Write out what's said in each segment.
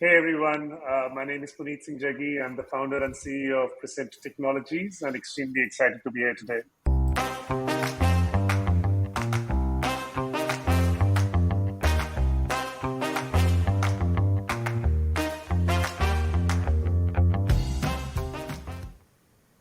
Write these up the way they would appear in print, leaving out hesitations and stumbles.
Hey everyone, my name is Puneet Jaggi. I'm the founder and CEO of Prescinto Technologies and extremely excited to be here today.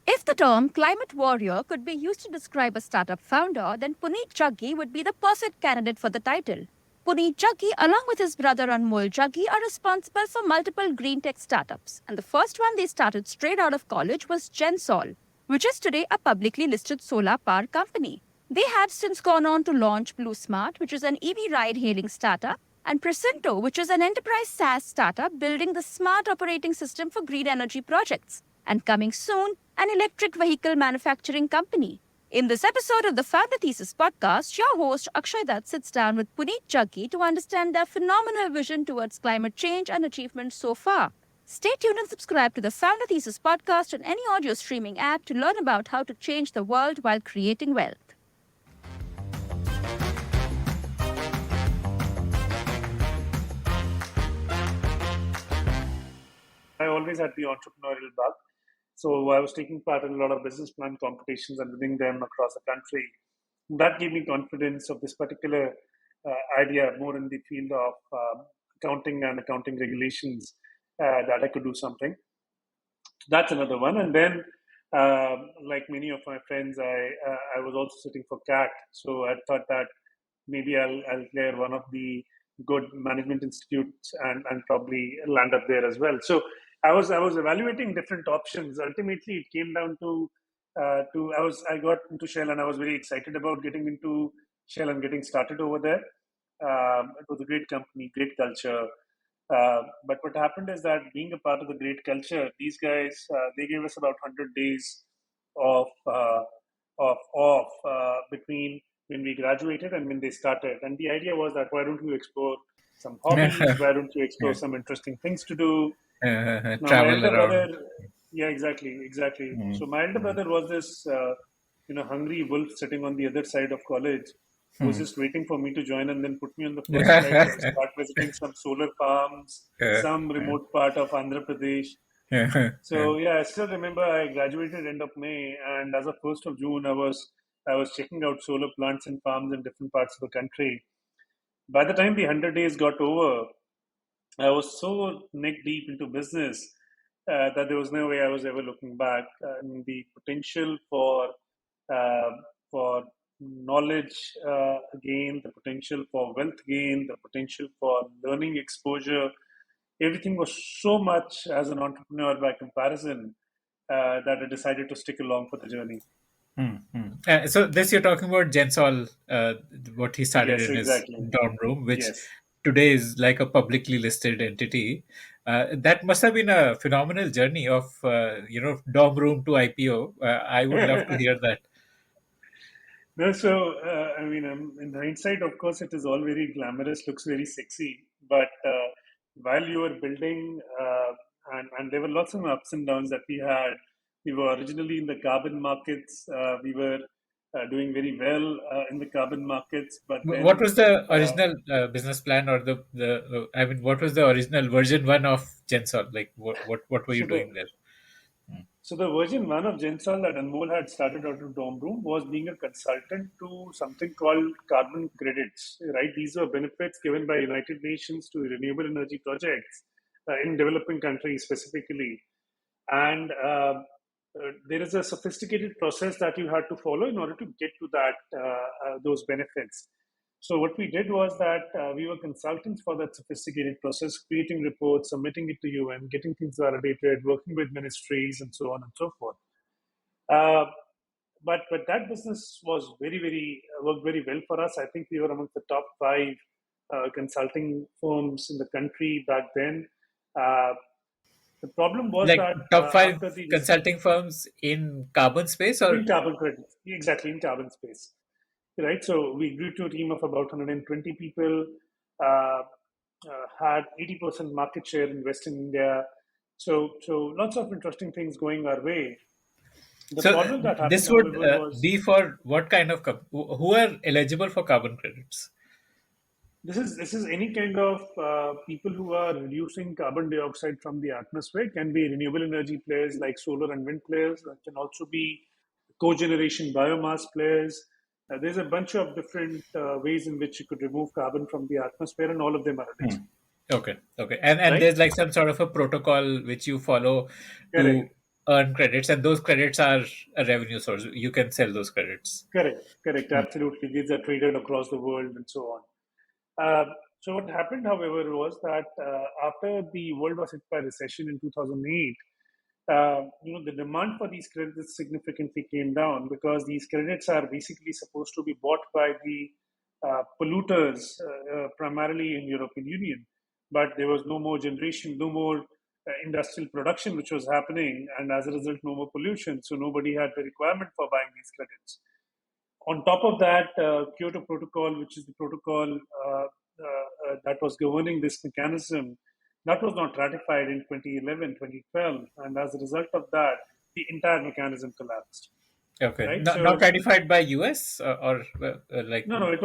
If the term climate warrior could be used to describe a startup founder, then Puneet Jaggi would be the perfect candidate for the title. Puneet Jaggi, along with his brother Anmol Jaggi, are responsible for multiple green tech startups. And the first one they started straight out of college was Gensol, which is today a publicly listed solar power company. They have since gone on to launch Blue Smart, which is an EV ride hailing startup, and Prescinto, which is an enterprise SaaS startup building the smart operating system for green energy projects. And coming soon, an electric vehicle manufacturing company. In this episode of the Founder Thesis podcast, your host Akshay Dutt sits down with Puneet Jaggi to understand their phenomenal vision towards climate change and achievements so far. Stay tuned and subscribe to the Founder Thesis podcast on any audio streaming app to learn about how to change the world while creating wealth. I always had the entrepreneurial bug, so I was taking part in a lot of business plan competitions and winning them across the country. That gave me confidence of this particular idea more in the field of accounting and accounting regulations that I could do something. That's another one. And then, like many of my friends, I was also sitting for CAT. So I thought that maybe I'll clear one of the good management institutes and probably land up there as well. So I was evaluating different options. Ultimately, it came down to I got into Shell and I was very excited about getting into Shell and getting started over there. It was a great company, great culture. But what happened is that being a part of the great culture, these guys they gave us about 100 days of off between when we graduated and when they started. And the idea was that why don't you explore some hobbies? Why don't you explore some interesting things to do? Now my Travel elder around. brother, yeah, exactly. Mm, So my elder mm, brother was this, hungry wolf sitting on the other side of college, who was mm. just waiting for me to join and then put me on the first flight and start visiting some solar farms, some remote part of Andhra Pradesh. So yeah, I still remember I graduated end of May, and as of 1st of June, I was checking out solar plants and farms in different parts of the country. By the time the 100 days got over, I was so neck deep into business that there was no way I was ever looking back. And the potential uh, for knowledge gain, the potential for wealth gain, the potential for learning exposure, everything was so much as an entrepreneur by comparison that I decided to stick along for the journey. So this you're talking about Gensol, what he started Yes, in his exactly. dorm room, which Yes. today is like a publicly listed entity. That must have been a phenomenal journey of dorm room to IPO. I would love to hear that. No, so I mean, in hindsight, of course, it is all very glamorous, looks very sexy. But while you were building, and there were lots of ups and downs that we had. We were originally in the carbon markets. We were doing very well in the carbon markets, but What then was the uh, original business plan, or the I mean, what was the original version one of Gensol? Like, what were you so the doing there? So the version one of Gensal that Anmol had started out of Dom Room was being a consultant to something called carbon credits, right? These were benefits given by United Nations to renewable energy projects in developing countries specifically. And there is a sophisticated process that you had to follow in order to get to those benefits. So what we did was that we were consultants for that sophisticated process, creating reports, submitting it to UN, getting things validated, working with ministries, and so on and so forth. Uh, but that business was very worked very well for us. I think we were among the top five consulting firms in the country back then. Uh, the problem was Like that top five after the consulting firms in carbon space, or in carbon credits, exactly in carbon space, right? So we grew to a team of about 120 people, uh, had 80% market share in Western India. So lots of interesting things going our way. The so problem that happened, this would however, was be for what kind of who are eligible for carbon credits? This is any kind of people who are reducing carbon dioxide from the atmosphere. It can be renewable energy players like solar and wind players. It can also be cogeneration biomass players. There's a bunch of different ways in which you could remove carbon from the atmosphere, and all of them are Hmm. reduced. Okay, okay, and Right? there's like some sort of a protocol which you follow Correct. to earn credits, and those credits are a revenue source. You can sell those credits. Correct. Correct. Hmm. Absolutely. These are traded across the world and so on. So what happened, however, was that after the world was hit by recession in 2008, the demand for these credits significantly came down because these credits are basically supposed to be bought by the polluters, primarily in European Union. But there was no more generation, no more industrial production which was happening, and as a result, no more pollution. So nobody had the requirement for buying these credits. On top of that, Kyoto Protocol, which is the protocol that was governing this mechanism, that was not ratified in 2011, 2012, and as a result of that, the entire mechanism collapsed. Okay, Right. not So ratified by US or like. no, no, it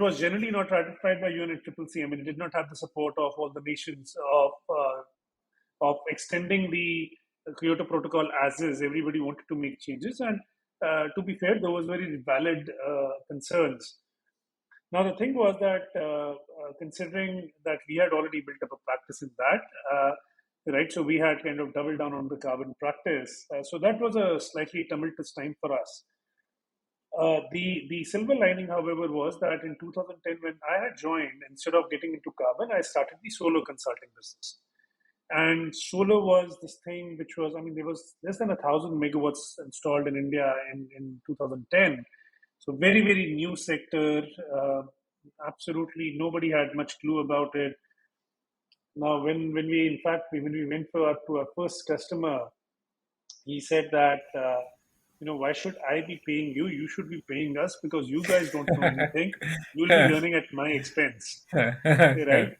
was generally not ratified by UNFCCC. I mean, it did not have the support of all the nations of extending the Kyoto Protocol as is. Everybody wanted to make changes, and to be fair, there was very valid concerns. Now, the thing was that considering that we had already built up a practice in that, right, so we had kind of doubled down on the carbon practice. So that was a slightly tumultuous time for us. The silver lining, however, was that in 2010, when I had joined, instead of getting into carbon, I started the solar consulting business. And solar was this thing which was, I mean, there was less than 1,000 megawatts installed in India in 2010. So very, very new sector. Absolutely nobody had much clue about it. Now, when we, in fact, when we went to our first customer, he said that, why should I be paying you? You should be paying us because you guys don't know anything. You'll be learning at my expense, right?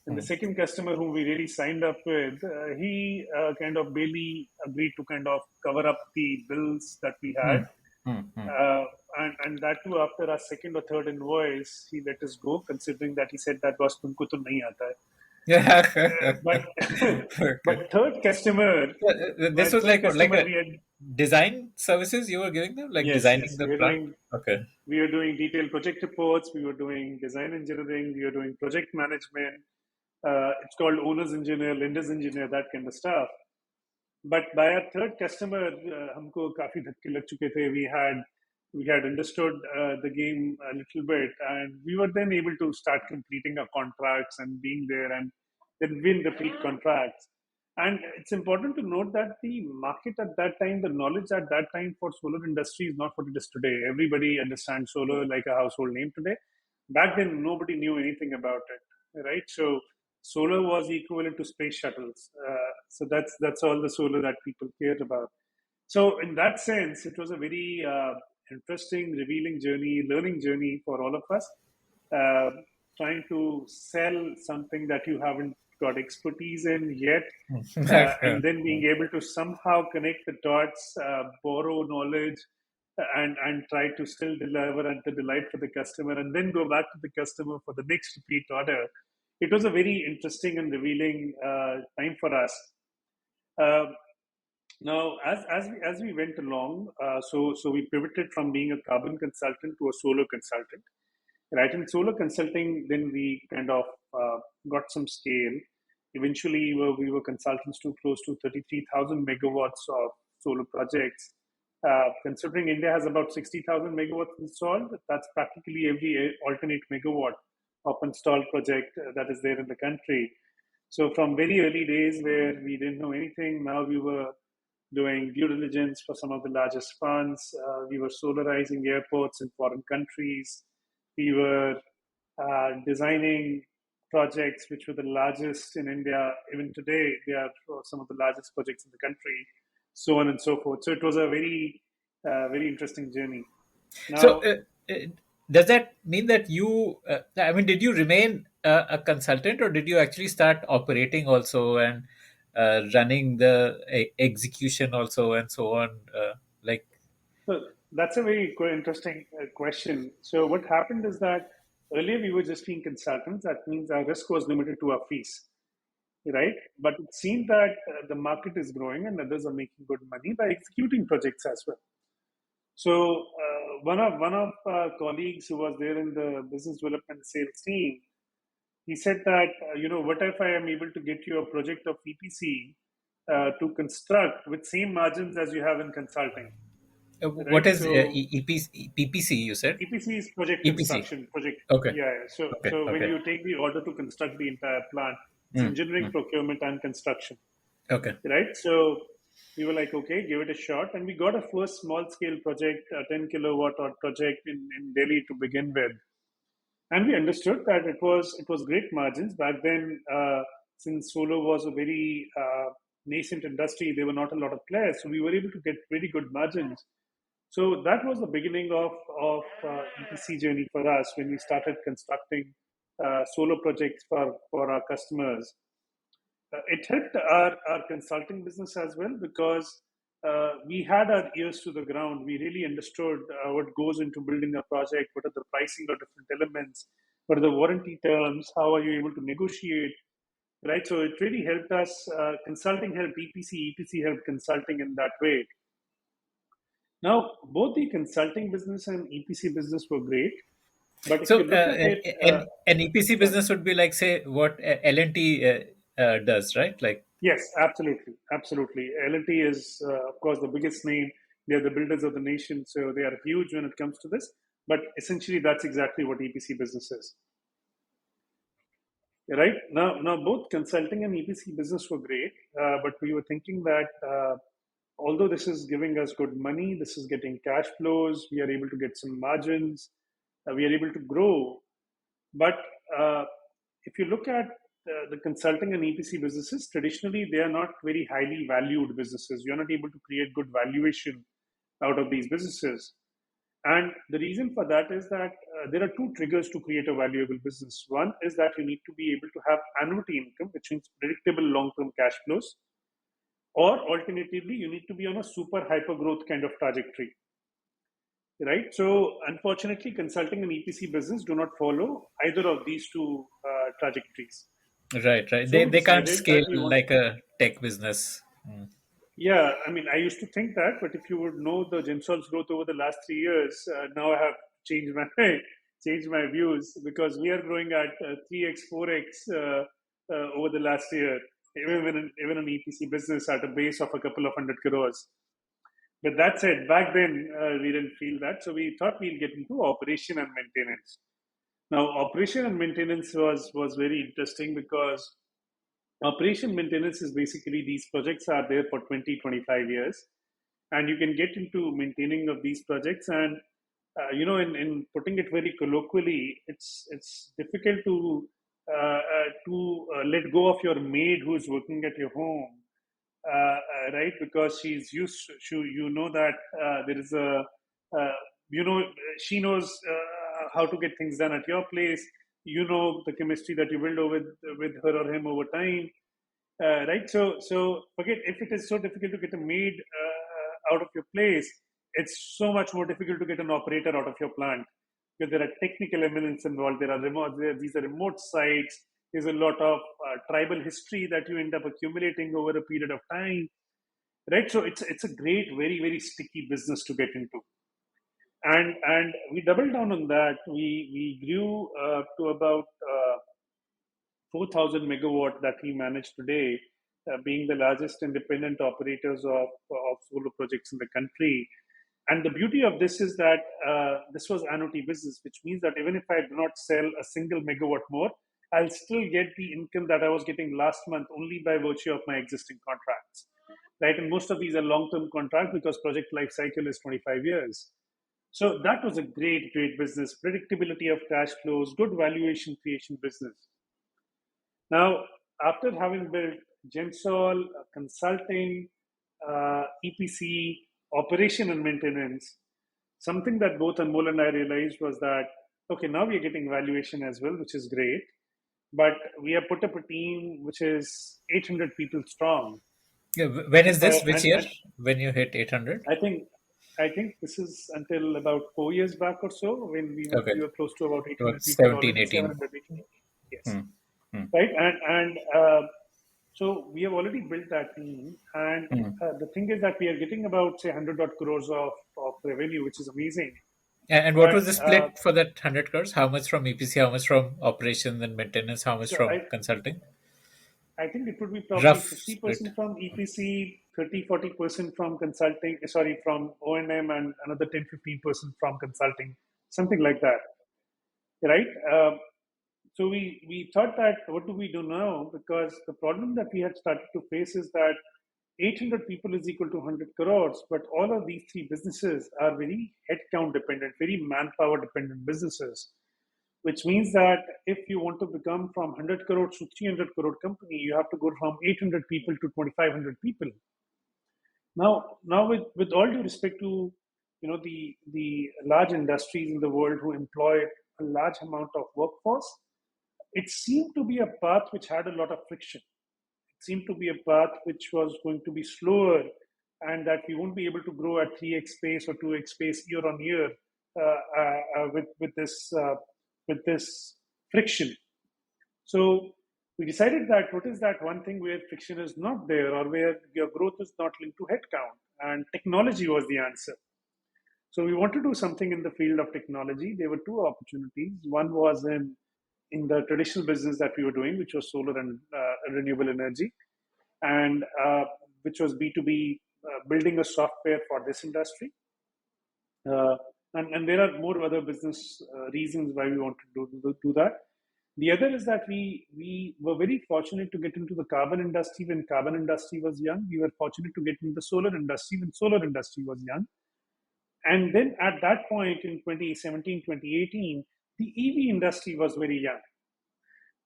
And the second customer whom we really signed up with, he kind of barely agreed to kind of cover up the bills that we had. Hmm. Hmm. Hmm. And that too, after our second or third invoice, he let us go, considering that he said that was tumko to nahi aata hai. Yeah. But Okay. but third customer, my This was third like what, like customer, a we had. design services you were giving them, like Yes, designing yes, the plant. Okay. we were doing detailed project reports, we were doing design engineering, we were doing project management. It's called owner's engineer, lender's engineer, that kind of stuff. But by our third customer, हमको काफी धक्के लग चुके थे. We had understood the game a little bit, and we were then able to start completing our contracts and being there, and then win repeat contracts. And it's important to note that the market at that time, the knowledge at that time for solar industry is not what it is today. Everybody understands solar like a household name today. Back then, nobody knew anything about it, right? So solar was equivalent to space shuttles. So that's all the solar that people cared about. So in that sense, it was a very interesting, revealing journey, learning journey for all of us. Uh, Trying to sell something that you haven't got expertise in yet, and then being able to somehow connect the dots, borrow knowledge, and try to still deliver and the delight for the customer, and then go back to the customer for the next repeat order. It was a very interesting and revealing time for us. Uh, Now, as we went along, so we pivoted from being a carbon consultant to a solar consultant. Right, in solar consulting, then we kind of got some scale. Eventually, we were consultants to close to 33,000 megawatts of solar projects. Considering India has about 60,000 megawatts installed, that's practically every alternate megawatt of installed project that is there in the country. So from very early days where we didn't know anything, now we were doing due diligence for some of the largest funds. We were solarizing airports in foreign countries. We were designing projects which were the largest in India. Even today, they are some of the largest projects in the country, so on and so forth. So it was a very interesting journey. So, Now, uh, does that mean that you, I mean, did you remain a consultant, or did you actually start operating also and running the execution also and so on? Like, so that's a very interesting question. So what happened is that Earlier, we were just being consultants. That means our risk was limited to our fees, right? But it seemed that the market is growing and others are making good money by executing projects as well. So one of our colleagues who was there in the business development sales team, he said that what if I am able to get you a project of EPC to construct with same margins as you have in consulting, What right? is So PPC? You said EPC is project EPC. construction, project. Okay. Yeah. Yeah. So Okay. so when Okay. you take the order to construct the entire plant, it's Mm, engineering, mm. procurement, and construction, Okay. right? So we were like, okay, give it a shot, and we got a first small scale project, a 10 kilowatt hour project in Delhi to begin with, and we understood that it was great margins back then. Since solar was a very nascent industry, there were not a lot of players, so we were able to get very good margins. So that was the beginning of EPC journey for us when we started constructing solar projects for our customers. It helped our consulting business as well because we had our ears to the ground. We really understood what goes into building a project, what are the pricing of different elements, what are the warranty terms, how are you able to negotiate, right? So it really helped us. Consulting helped EPC, EPC helped consulting in that way. Now, both the consulting business and EPC business were great, but if So you look at it, an EPC sorry. business would be like, say, what L&T does, right? Like, Yes, absolutely, absolutely. L&T is, of course, the biggest name. They are the builders of the nation, so they are huge when it comes to this. But essentially, that's exactly what EPC business is, right? Now both consulting and EPC business were great, but we were thinking that although this is giving us good money, this is getting cash flows, we are able to get some margins, we are able to grow. But uh, if you look at the consulting and EPC businesses, traditionally they are not very highly valued businesses. You're not able to create good valuation out of these businesses. And the reason for that is that there are two triggers to create a valuable business. One is that you need to be able to have annuity income, which means predictable long term cash flows, or alternatively, you need to be on a super hyper growth kind of trajectory, right? So, unfortunately, consulting and EPC business do not follow either of these two trajectories. right, right. So, They we they can't decided that scale we want. like a tech business. Mm. Yeah, I mean, I used to think that, but if you would know the Gensol's growth over the last 3 years, now I have changed my changed my views because we are growing at 3x, 4x over the last year, even an EPC business at a base of a couple of hundred crores. But that said, back then we didn't feel that, so we thought we'll get into operation and maintenance. Now, operation and maintenance was very interesting because operation maintenance is basically these projects are there for 20, 25 years, and you can get into maintaining of these projects. And in putting it very colloquially, it's difficult to let go of your maid who's working at your home, right? Because she's used to, you know that there is a, uh, you know, she knows how to get things done at your place. You know the chemistry that you build with her or him over time, right? So forget if it is so difficult to get a maid out of your place, it's so much more difficult to get an operator out of your plant because there are technical elements involved. There are these are remote sites. There's a lot of tribal history that you end up accumulating over a period of time, right? So it's a great, very very sticky business to get into, and we doubled down on that. We grew to about 4,000 megawatt that we manage today, being the largest independent operators of solar projects in the country. And the beauty of this is that this was annuity business, which means that even if I do not sell a single megawatt more, I'll still get the income that I was getting last month only by virtue of my existing contracts, right? And most of these are long-term contracts because project life cycle is 25 years. So that was a great, great business, predictability of cash flows, good valuation creation business. Now, after having built Gensol, consulting, EPC, operation and maintenance, something that both Anmol and I realized was that, okay, now we are getting valuation as well, which is great. But we have put up a team which is 800 people strong. Yeah, when is this? Which year? And When you hit 800? I think I think this is until about 4 years back or so, when Okay, we were close to about about 800 people 17, already, 18. 700, 800. Yes, Hmm. Hmm. right. And so we have already built that team, and Hmm. the thing is that we are getting about say 100 odd crores of revenue, which is amazing. And what But was the split for that 100 crores? How much from EPC, how much from operations and maintenance, how much so from consulting? I think it would be probably Rough split. 50% from EPC, 30-40% from consulting, sorry, from O&M, and another 10-15% from consulting, something like that, right? So we thought that what do we do now? Because the problem that we had started to face is that 800 people is equal to 100 crores, but all of these three businesses are very headcount dependent, very manpower dependent businesses, which means that if you want to become from 100 crores to 300 crore company, you have to go from 800 people to 2,500 people. Now, with all due respect to the large industries in the world who employ a large amount of workforce, it seemed to be a path which had a lot of friction. It seemed to be a path which was going to be slower, and that we won't be able to grow at 3x pace or 2x pace year on year with this friction. So we decided that what is that one thing where friction is not there, or where your growth is not linked to headcount, and technology was the answer. So we want to do something in the field of technology. There were two opportunities. One was in the traditional business that we were doing, which was solar and renewable energy, and which was B2B, building a software for this industry. Uh, and there are more other business reasons why we want to do that. The other is that we were very fortunate to get into the carbon industry when carbon industry was young. We were fortunate to get into the solar industry when solar industry was young. And then at that point in 2017, 2018, the EV industry was very young,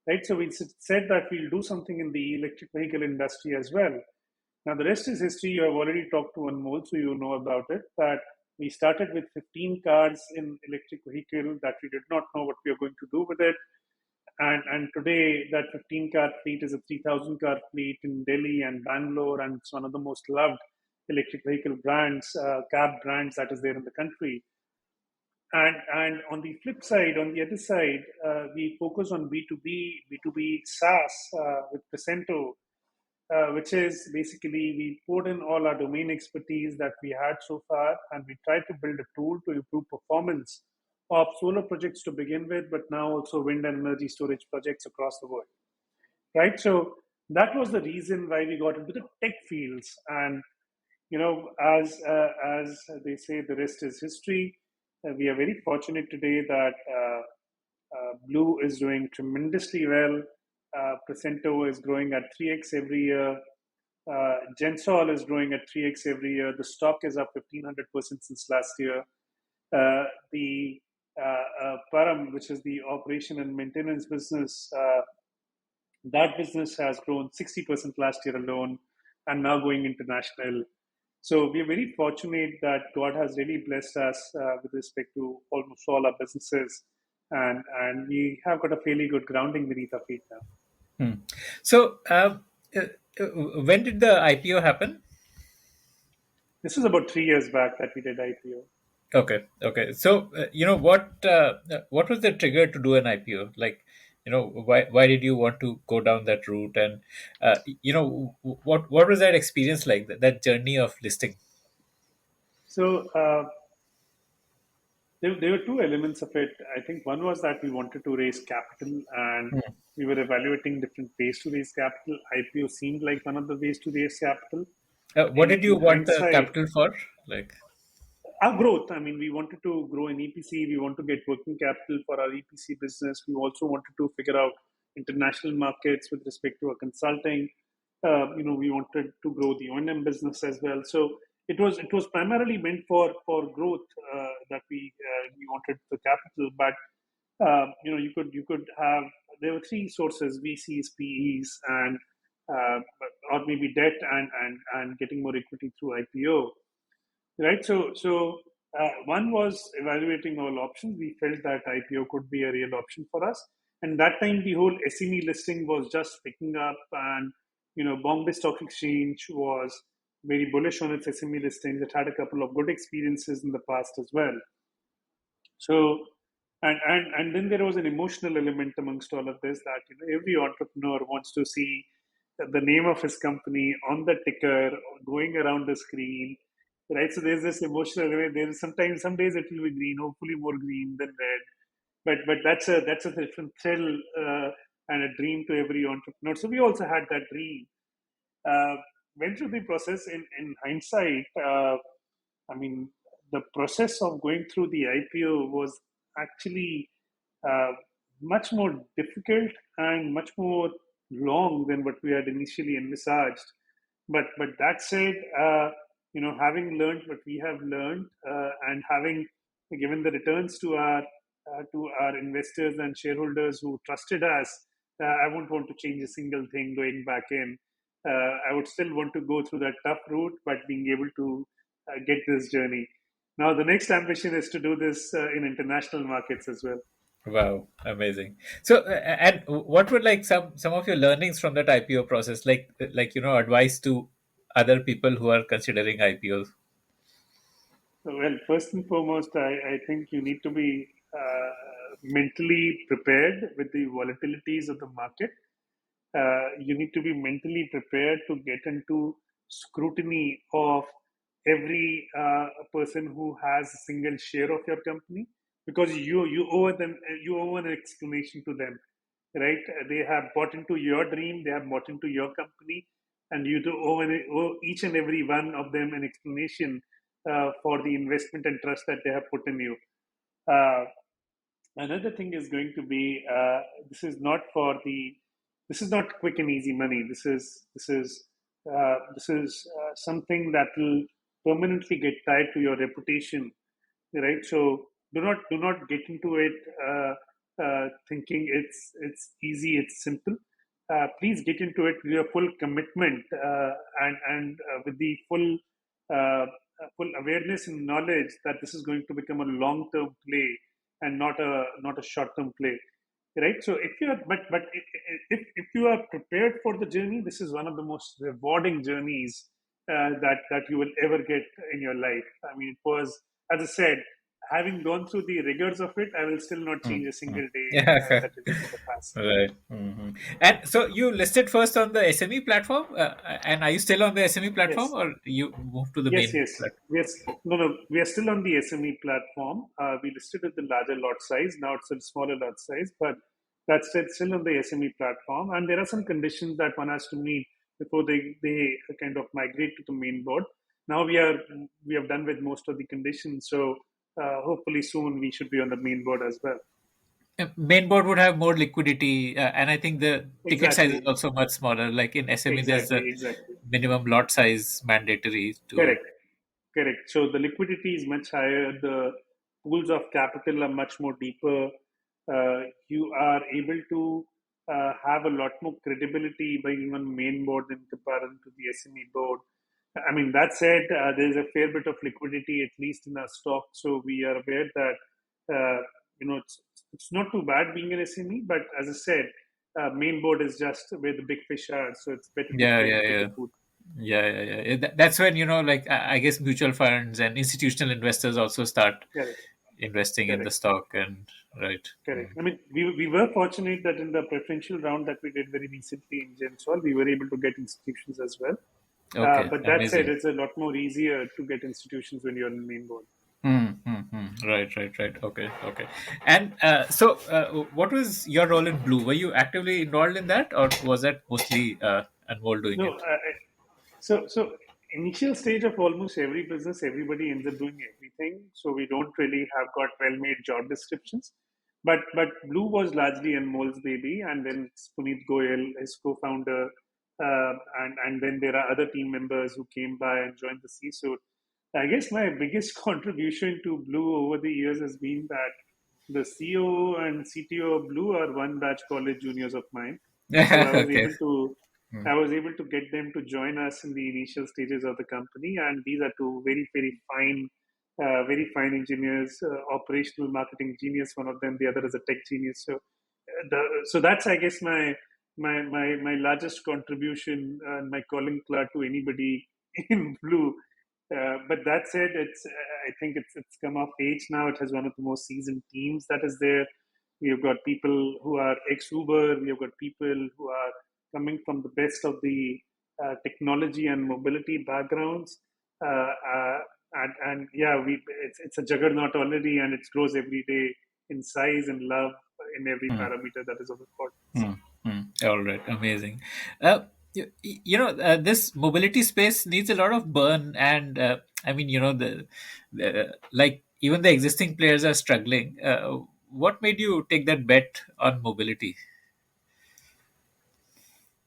right? So we said that we'll do something in the electric vehicle industry as well. Now, the rest is history. You have already talked to Anmol, so you know about it. That we started with 15 cars in electric vehicle that we did not know what we are going to do with it. And today, that 15 car fleet is a 3,000 car fleet in Delhi and Bangalore, and it's one of the most loved electric vehicle brands, cab brands that is there in the country. And on the flip side, on the other side, we focus on B2B SaaS with Prescinto, which is basically we put in all our domain expertise that we had so far, and we tried to build a tool to improve performance of solar projects to begin with, but now also wind and energy storage projects across the world, right? So that was the reason why we got into the tech fields. And as they say, the rest is history. We are very fortunate today that Blue is doing tremendously well. Presento is growing at 3x every year. Gensol is growing at 3x every year. The stock is up 1,500% since last year. The Param, which is the operation and maintenance business, that business has grown 60% last year alone, and now going international. So we are very fortunate that God has really blessed us with respect to almost all our businesses, and we have got a fairly good grounding beneath our feet now. Hmm. So, uh, when did the IPO happen? This was about 3 years back that we did IPO. Okay, okay. So, what was the trigger to do an IPO? Like, why did you want to go down that route? And what was that experience like? That journey of listing? So there were two elements of it. I think one was that we wanted to raise capital, and we were evaluating different ways to raise capital. IPO seemed like one of the ways to raise capital. What In did you in want the hindsight, capital for? Like, our growth. I mean, we wanted to grow in EPC. We want to get working capital for our EPC business. We also wanted to figure out international markets with respect to our consulting. We wanted to grow the O&M business as well. So it was primarily meant for growth that we wanted the capital. But you could have, there were three sources: VCs, PEs, and or maybe debt, and getting more equity through IPO. Right. So one was evaluating all options. We felt that IPO could be a real option for us. And that time, the whole SME listing was just picking up, and Bombay Stock Exchange was very bullish on its SME listings. It had a couple of good experiences in the past as well. So, and then there was an emotional element amongst all of this, that every entrepreneur wants to see the name of his company on the ticker going around the screen, right? So there's this emotional element. There is sometimes, some days it will be green, hopefully more green than red, but that's a different thrill and a dream to every entrepreneur. So we also had that dream. Uh, Went through the process. In hindsight, I mean, the process of going through the IPO was actually uh, much more difficult and much more long than what we had initially envisaged. But that said, having learned what we have learned, and having given the returns to our investors and shareholders who trusted us, I won't want to change a single thing going back in. I would still want to go through that tough route, but being able to get this journey. Now, the next ambition is to do this in international markets as well. Wow, amazing. So, and what would like some of your learnings from that IPO process, like advice to other people who are considering IPOs? Well, first and foremost, I think you need to be mentally prepared with the volatilities of the market. You need to be mentally prepared to get into scrutiny of every person who has a single share of your company, because you owe an explanation to them, right? They have bought into your dream, they have bought into your company, and you do owe each and every one of them an explanation for the investment and trust that they have put in you. Uh, Another thing is going to be, this is not for the this is not quick and easy money. This is something that will permanently get tied to your reputation, right? So do not get into it thinking it's easy, it's simple. Please get into it with your full commitment, and with the full awareness and knowledge that this is going to become a long term play and not a short term play, right? So if you are but if you are prepared for the journey, this is one of the most rewarding journeys that you will ever get in your life. I mean, it was, as I said, having gone through the rigors of it, I will still not Hmm, change a hmm. single day Yeah. that I did in the past. Right. And so you listed first on the SME platform, and are you still on the SME platform, Yes. or you moved to the Yes, main yes. platform? No. We are still on the SME platform. We listed at the larger lot size. Now it's a smaller lot size, but that's it, still on the SME platform. And there are some conditions that one has to meet before they kind of migrate to the main board. Now we have done with most of the conditions. So hopefully soon we should be on the main board as well. Main board would have more liquidity, and I think the ticket size is Exactly. also much smaller. Like in SME, there's a Exactly. minimum lot size mandatory to. Correct. Correct. So the liquidity is much higher. The pools of capital are much more deeper. You are able to have a lot more credibility by being on main board in comparison to the SME board. I mean, that said, there is a fair bit of liquidity, at least in our stock. So we are aware that it's not too bad being an SME. But as I said, main board is just where the big fish are. So it's better to Yeah, stay in yeah, the bigger yeah. pool. That's when like I guess mutual funds and institutional investors also start Correct. investing in the Correct. stock, and right. Correct. I mean, we were fortunate that in the preferential round that we did very recently in GenSol, we were able to get institutions as well. Okay, But that said, amazing. it's a lot more easier to get institutions when you're on the main board. Right, right, right. Okay, okay. And what was your role in Blue? Were you actively involved in that, or was that mostly Anmol doing No, it? so initial stage of almost every business, everybody ends up doing everything. So we don't really have got well-made job descriptions. But Blue was largely Anmol's baby, and then it's Puneet Goyal, his co-founder, and then there are other team members who came by and joined the C-suite. I guess my biggest contribution to Blue over the years has been that the CEO and CTO of Blue are one batch college juniors of mine. So Okay. I was able to get them to join us in the initial stages of the company, and these are two very fine engineers, operational marketing genius. One of them, the other is a tech genius. So that's, I guess, my largest contribution and my calling card to anybody in blue. But that said, I think it's come of age now. It has one of the most seasoned teams that is there. We have got people who are ex Uber. We have got people who are coming from the best of the technology and mobility backgrounds. Uh, uh, and yeah, it's a juggernaut already, and it grows every day in size and love in every Hmm. parameter that is of importance. Hmm. Hmm. All right, amazing. This mobility space needs a lot of burn, and I mean, the like even the existing players are struggling. What made you take that bet on mobility,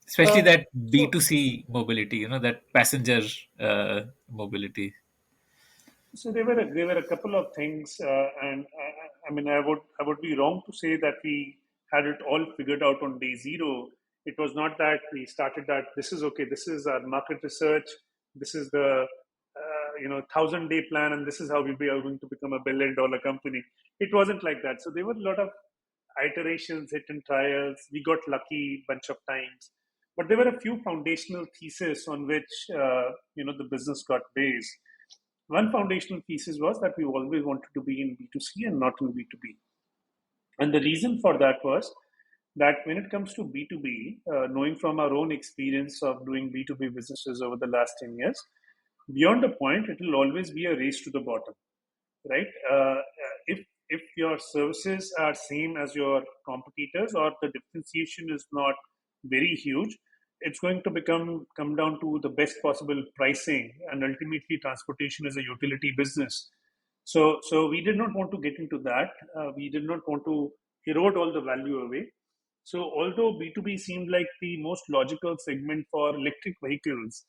especially Uh, that so B2C mobility? That passenger mobility. So there were a couple of things, and I mean I would be wrong to say that we had it all figured out on day zero. It was not that we started that this is okay. This is our market research. This is the 1,000-day plan, and this is how we are going to become a billion-dollar company. It wasn't like that. So there were a lot of iterations, hit and trials. We got lucky bunch of times, but there were a few foundational theses on which the business got based. One foundational thesis was that we always wanted to be in B2C and not in B2B. And the reason for that was that when it comes to B2B, knowing from our own experience of doing B2B businesses over the last 10 years, beyond a point, it will always be a race to the bottom, right? If your services are same as your competitors or the differentiation is not very huge, it's going to come down to the best possible pricing, and ultimately transportation is a utility business. So we did not want to get into that. We did not want to erode all the value away. So although B2B seemed like the most logical segment for electric vehicles,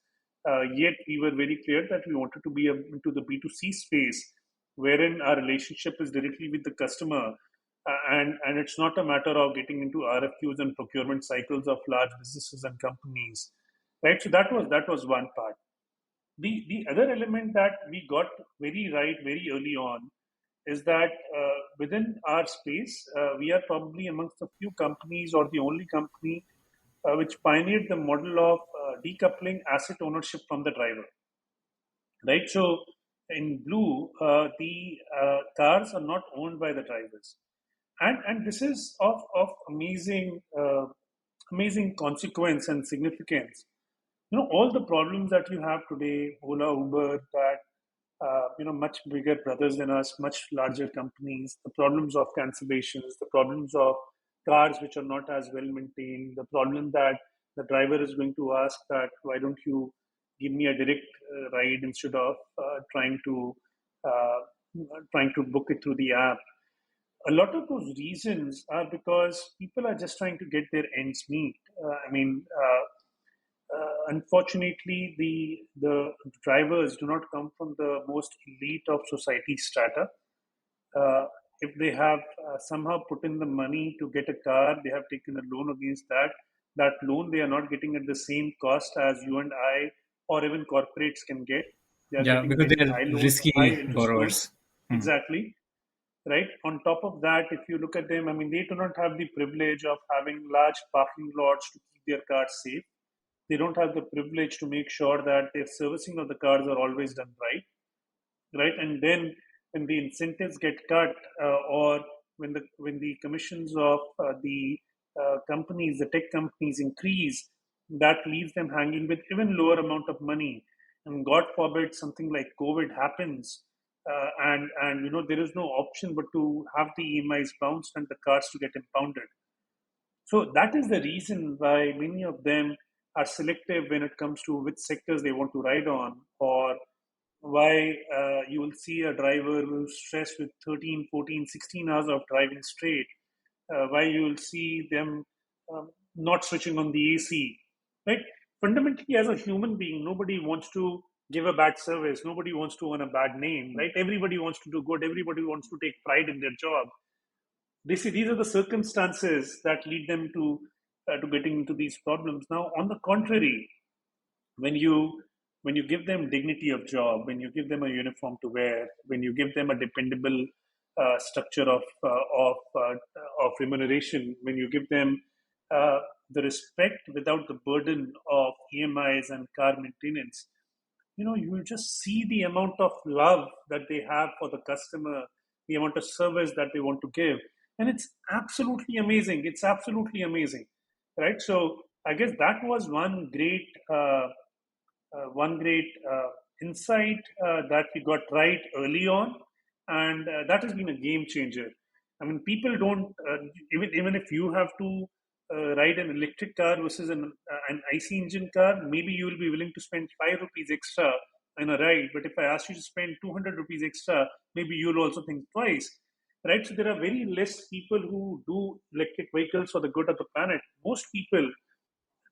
yet we were very clear that we wanted to be into the B2C space, wherein our relationship is directly with the customer, and it's not a matter of getting into RFQs and procurement cycles of large businesses and companies, right? So that was one part. The other element that we got very right very early on is that within our space, we are probably amongst the few companies or the only company which pioneered the model of decoupling asset ownership from the driver, right? So in blue, the cars are not owned by the drivers, and this is of amazing consequence and significance. All the problems that you have today, Ola, Uber, that much bigger brothers than us, much larger companies, the problems of cancellations, the problems of cars which are not as well maintained, the problem that the driver is going to ask that why don't you give me a direct ride instead of uh, trying to book it through the app. A lot of those reasons are because people are just trying to get their ends meet. Unfortunately, the drivers do not come from the most elite of society strata. Uh, if they have somehow put in the money to get a car, they have taken a loan against that. That loan they are not getting at the same cost as you and I or even corporates can get. They are Yeah, getting because very they're high loans, high risky interest loans. borrowers. Hmm. Exactly. Right. On top of that, if you look at them, I mean, they do not have the privilege of having large parking lots to keep their cars safe. They don't have the privilege to make sure that their servicing of the cars are always done right, right? And then when the incentives get cut, or when the commissions of the companies, the tech companies increase, that leaves them hanging with even lower amount of money. And God forbid something like COVID happens, and there is no option but to have the EMIs bounced and the cars to get impounded. So that is the reason why many of them are selective when it comes to which sectors they want to ride on, or why you will see a driver who's stressed with 13, 14, 16 hours of driving straight, why you will see them not switching on the AC, right? Fundamentally, as a human being, nobody wants to give a bad service. Nobody wants to earn a bad name, right? Everybody wants to do good. Everybody wants to take pride in their job. They see these are the circumstances that lead them to getting into these problems. Now, on the contrary, when you give them dignity of job, when you give them a uniform to wear, when you give them a dependable structure of remuneration, when you give them the respect without the burden of EMIs and car maintenance, you will just see the amount of love that they have for the customer, the amount of service that they want to give, and it's absolutely amazing. It's absolutely amazing, right? So I guess that was one great insight that we got right early on, and that has been a game changer. I mean, people don't even if you have to ride an electric car versus an IC engine car, maybe you will be willing to spend 5 rupees extra in a ride. But if I ask you to spend 200 rupees extra, maybe you'll also think twice, right? So there are very less people who do electric vehicles for the good of the planet. Most people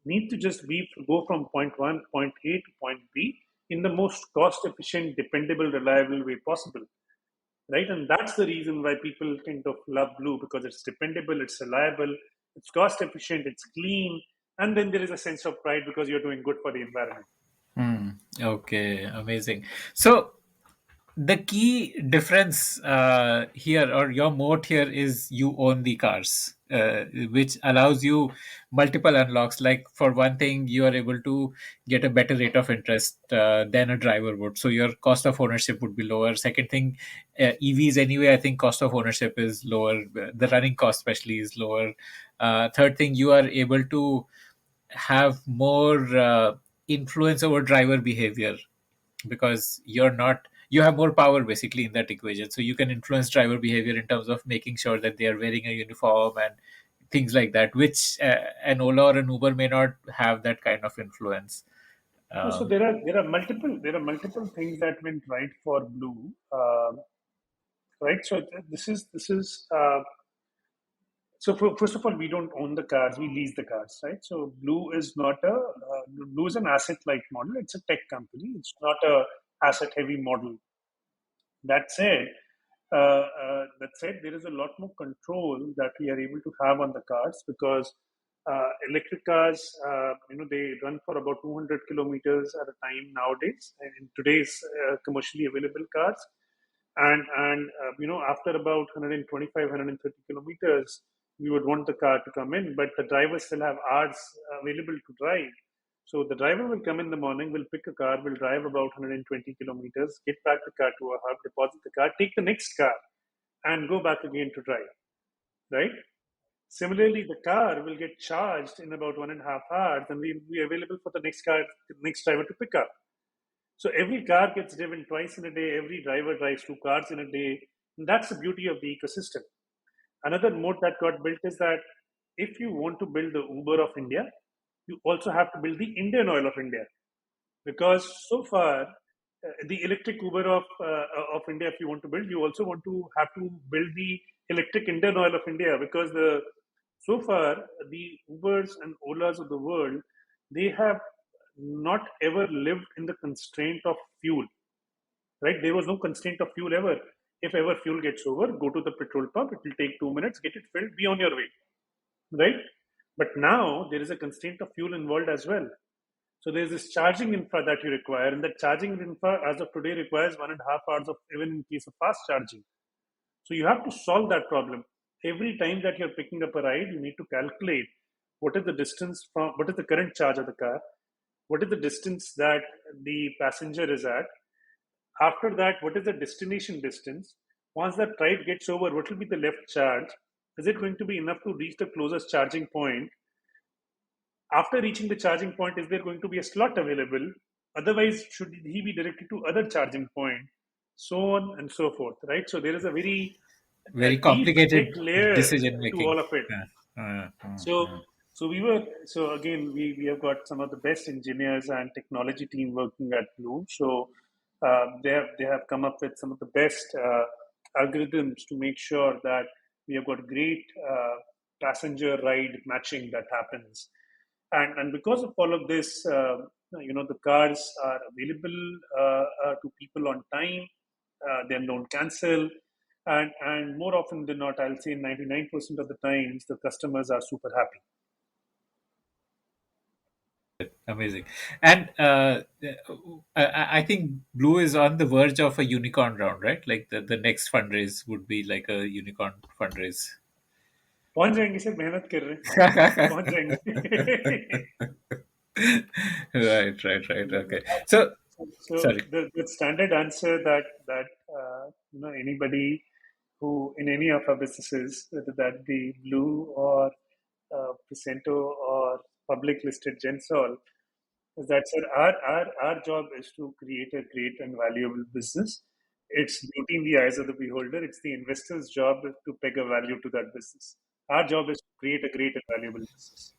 need to just go from point one, point A to point B in the most cost efficient, dependable, reliable way possible. Right. And that's the reason why people kind of love Blue, because it's dependable, it's reliable, it's cost efficient, it's clean. And then there is a sense of pride because you're doing good for the environment. Hmm. Okay, amazing. So the key difference here, or your moat here, is you own the cars, which allows you multiple unlocks. Like, for one thing, you are able to get a better rate of interest than a driver would, so your cost of ownership would be lower. Second thing, EVs anyway, I think cost of ownership is lower, the running cost especially is lower. Third thing, you are able to have more influence over driver behavior, because you have more power basically in that equation, so you can influence driver behavior in terms of making sure that they are wearing a uniform and things like that, which an Ola or an Uber may not have that kind of influence. So um, there are multiple things that went right for Blue. Right. So this is first of all, we don't own the cars; we lease the cars, right? So Blue is an asset-light model. It's a tech company. It's not a asset-heavy model. That said, there is a lot more control that we are able to have on the cars, because electric cars, they run for about 200 kilometers at a time nowadays, in today's commercially available cars. And after about 125, 130 kilometers, we would want the car to come in, but the drivers still have hours available to drive. So the driver will come in the morning, will pick a car, will drive about 120 kilometers, get back the car to a hub, deposit the car, take the next car, and go back again to drive, right? Similarly, the car will get charged in about 1.5 hours, and will be available for the next driver to pick up. So every car gets driven twice in a day. Every driver drives 2 cars in a day. And that's the beauty of the ecosystem. Another mode that got built is that if you want to build the Uber of India, you also have to build the Indian Oil of India, because so far the electric Uber of India, if you want to build, you also want to have to build the electric Indian Oil of India, because the so far the Ubers and Olas of the world, they have not ever lived in the constraint of fuel. Right? There was no constraint of fuel ever. If ever fuel gets over, go to the petrol pump. It will take 2 minutes, get it filled, be on your way. Right? But now there is a constraint of fuel involved as well. So there's this charging infra that you require, and that charging infra as of today requires 1.5 hours of, even in case of fast charging. So you have to solve that problem. Every time that you're picking up a ride, you need to calculate what is the current charge of the car, what is the distance that the passenger is at. After that, what is the destination distance? Once that ride gets over, what will be the left charge? Is it going to be enough to reach the closest charging point? After reaching the charging point, is there going to be a slot available? Otherwise, should he be directed to other charging point? So on and so forth, right? So there is a very Very deep tech complicated layer decision to making. all of it. So, so again, we have got some of the best engineers and technology team working at Bloom. So they have come up with some of the best algorithms to make sure that we have got great passenger ride matching that happens. And because of all of this, the cars are available to people on time. They don't cancel, and more often than not, I'll say 99% of the times, the customers are super happy. Amazing. And I think Blue is on the verge of a unicorn round, right? Like the next fundraise would be like a unicorn fundraise. पहुंच जाएंगे sir मेहनत कर रहे हैं पहुंच जाएंगे Right, right, right. Okay. So, So Sorry. the standard answer that anybody who in any of our businesses, whether that be Blue or Prescinto or public listed Gensol, is that, sir, our job is to create a great and valuable business. It's beauty in the eyes of the beholder. It's the investor's job to peg a value to that business. Our job is to create a great and valuable business.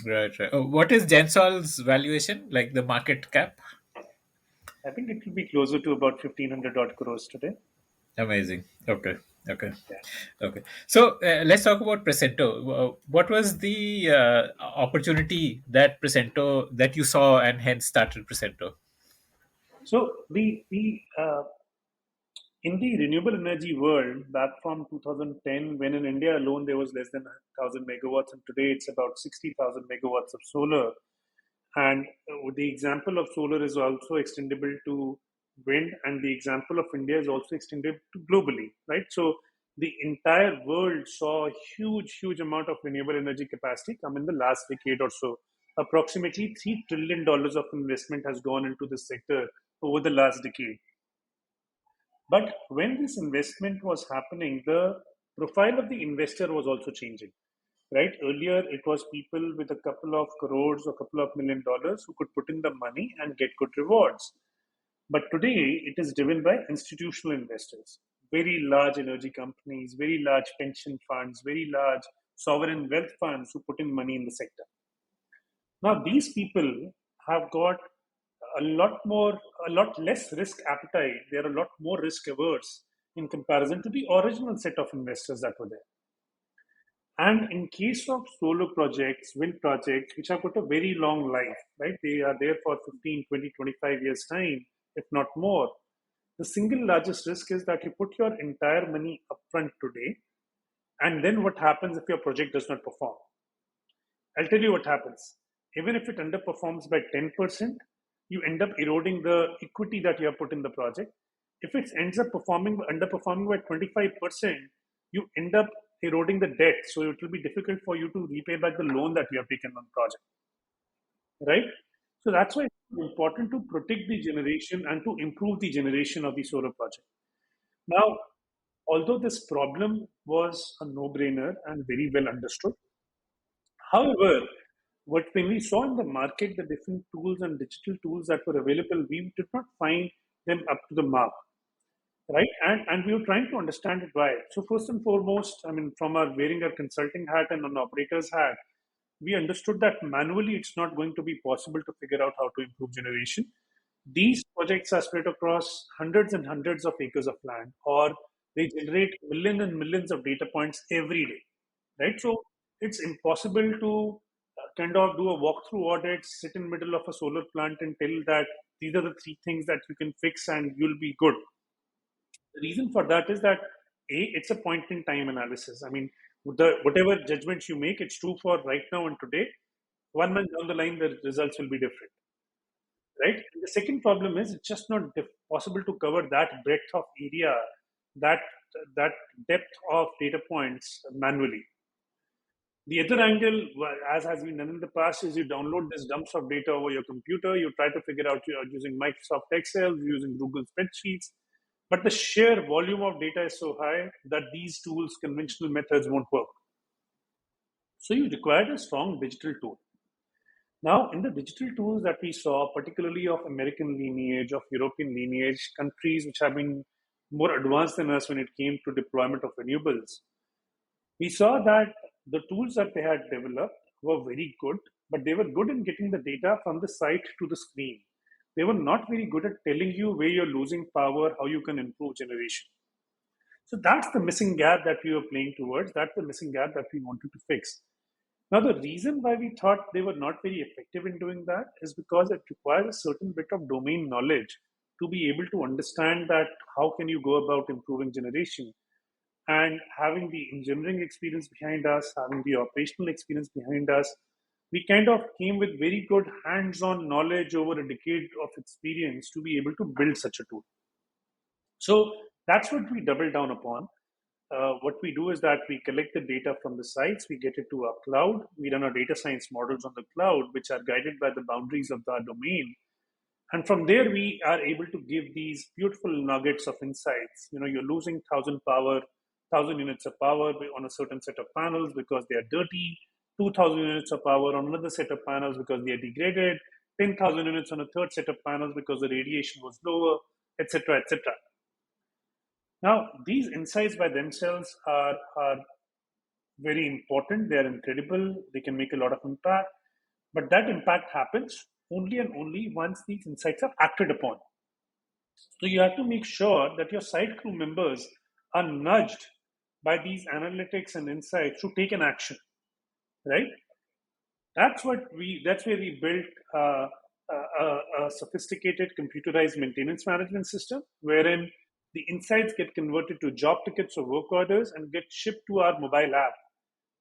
Right, right. What is Gensol's valuation, like the market cap? I think it will be closer to about 1,500 odd crores today. Amazing. Okay. Okay. Yeah. Okay. So let's talk about Presento. What was the opportunity that Presento that you saw and hence started Presento? So in the renewable energy world, back from 2010, when in India alone there was less than 1,000 megawatts, and today it's about 60,000 megawatts of solar. And the example of solar is also extendable to wind, and the example of India is also extended to globally, right? So the entire world saw a huge amount of renewable energy capacity come in the last decade or so. Approximately $3 trillion of investment has gone into this sector over the last decade. But when this investment was happening, the profile of the investor was also changing. Right? Earlier, it was people with a couple of crores or couple of $1 million who could put in the money and get good rewards. But today, it is driven by institutional investors, very large energy companies, very large pension funds, very large sovereign wealth funds who put in money in the sector. Now, these people have got a lot less risk appetite. They're a lot more risk averse in comparison to the original set of investors that were there. And in case of solar projects, wind projects, which have got a very long life, right? They are there for 15, 20, 25 years' time, if not more. The single largest risk is that you put your entire money upfront today, and then what happens if your project does not perform? I'll tell you what happens. Even if it underperforms by 10%, you end up eroding the equity that you have put in the project. If it ends up underperforming by 25%, you end up eroding the debt. So it will be difficult for you to repay back the loan that you have taken on the project. Right? So that's why it's important to protect the generation and to improve the generation of the solar project. Now, although this problem was a no-brainer and very well understood, however, when we saw in the market the different tools and digital tools that were available, we did not find them up to the mark, right? And we were trying to understand it why. So first and foremost, I mean, from our wearing our consulting hat and an operator's hat, we understood that manually it's not going to be possible to figure out how to improve generation. These projects are spread across hundreds and hundreds of acres of land, or they generate millions and millions of data points every day, right? So it's impossible to kind of do a walkthrough audit, sit in middle of a solar plant and tell that these are the three things that you can fix and you'll be good. The reason for that is that it's a point in time analysis. I mean, whatever judgments you make, it's true for right now and today. 1 month down the line, the results will be different, right? And the second problem is it's just not possible to cover that breadth of area, that that depth of data points manually. The other angle, as has been done in the past, is you download these dumps of data over your computer. You try to figure out you're using Microsoft Excel, using Google spreadsheets, but the sheer volume of data is so high that these tools, conventional methods, won't work. So you require a strong digital tool. Now, in the digital tools that we saw, particularly of American lineage, of European lineage, countries which have been more advanced than us when it came to deployment of renewables, we saw that the tools that they had developed were very good, but they were good in getting the data from the site to the screen. They were not very good at telling you where you're losing power, how you can improve generation. So that's the missing gap that we were playing towards. That's the missing gap that we wanted to fix. Now, the reason why we thought they were not very effective in doing that is because it requires a certain bit of domain knowledge to be able to understand that how can you go about improving generation. And having the engineering experience behind us, having the operational experience behind us, we kind of came with very good hands-on knowledge over a decade of experience to be able to build such a tool. So that's what we double down upon. What we do is that we collect the data from the sites, we get it to our cloud, we run our data science models on the cloud, which are guided by the boundaries of the domain. And from there, we are able to give these beautiful nuggets of insights. You're losing 1,000 units of power on a certain set of panels because they are dirty, 2,000 units of power on another set of panels because they are degraded, 10,000 units on a third set of panels because the radiation was lower, etc., etc. Now, these insights by themselves are very important. They are incredible. They can make a lot of impact. But that impact happens only and only once these insights are acted upon. So you have to make sure that your site crew members are nudged by these analytics and insights to take an action, right? That's where we built a sophisticated computerized maintenance management system, wherein the insights get converted to job tickets or work orders and get shipped to our mobile app.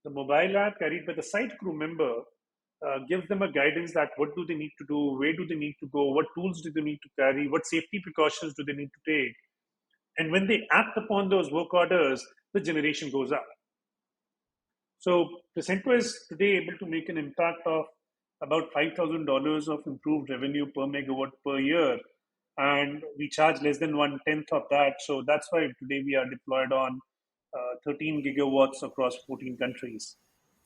The mobile app, carried by the site crew member, gives them a guidance that what do they need to do, where do they need to go, what tools do they need to carry, what safety precautions do they need to take. And when they act upon those work orders, the generation goes up. So Prescinto is today able to make an impact of about $5,000 of improved revenue per megawatt per year. And we charge less than 1/10 of that. So that's why today we are deployed on 13 gigawatts across 14 countries.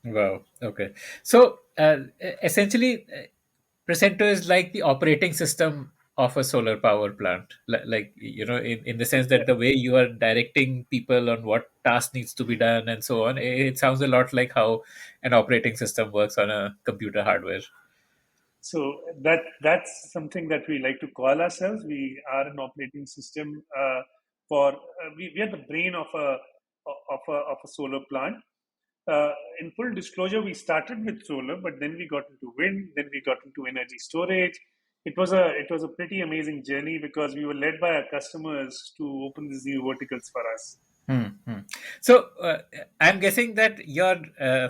Wow. Okay. So essentially, Presento is like the operating system of a solar power plant. Like, in the sense Yeah. that the way you are directing people on what task needs to be done and so on, it sounds a lot like how an operating system works on a computer hardware. So that's something that we like to call ourselves. We are an operating system we are the brain of a solar plant. In full disclosure, we started with solar, but then we got into wind, then we got into energy storage. It was a pretty amazing journey because we were led by our customers to open these new verticals for us. Hmm. So I'm guessing that your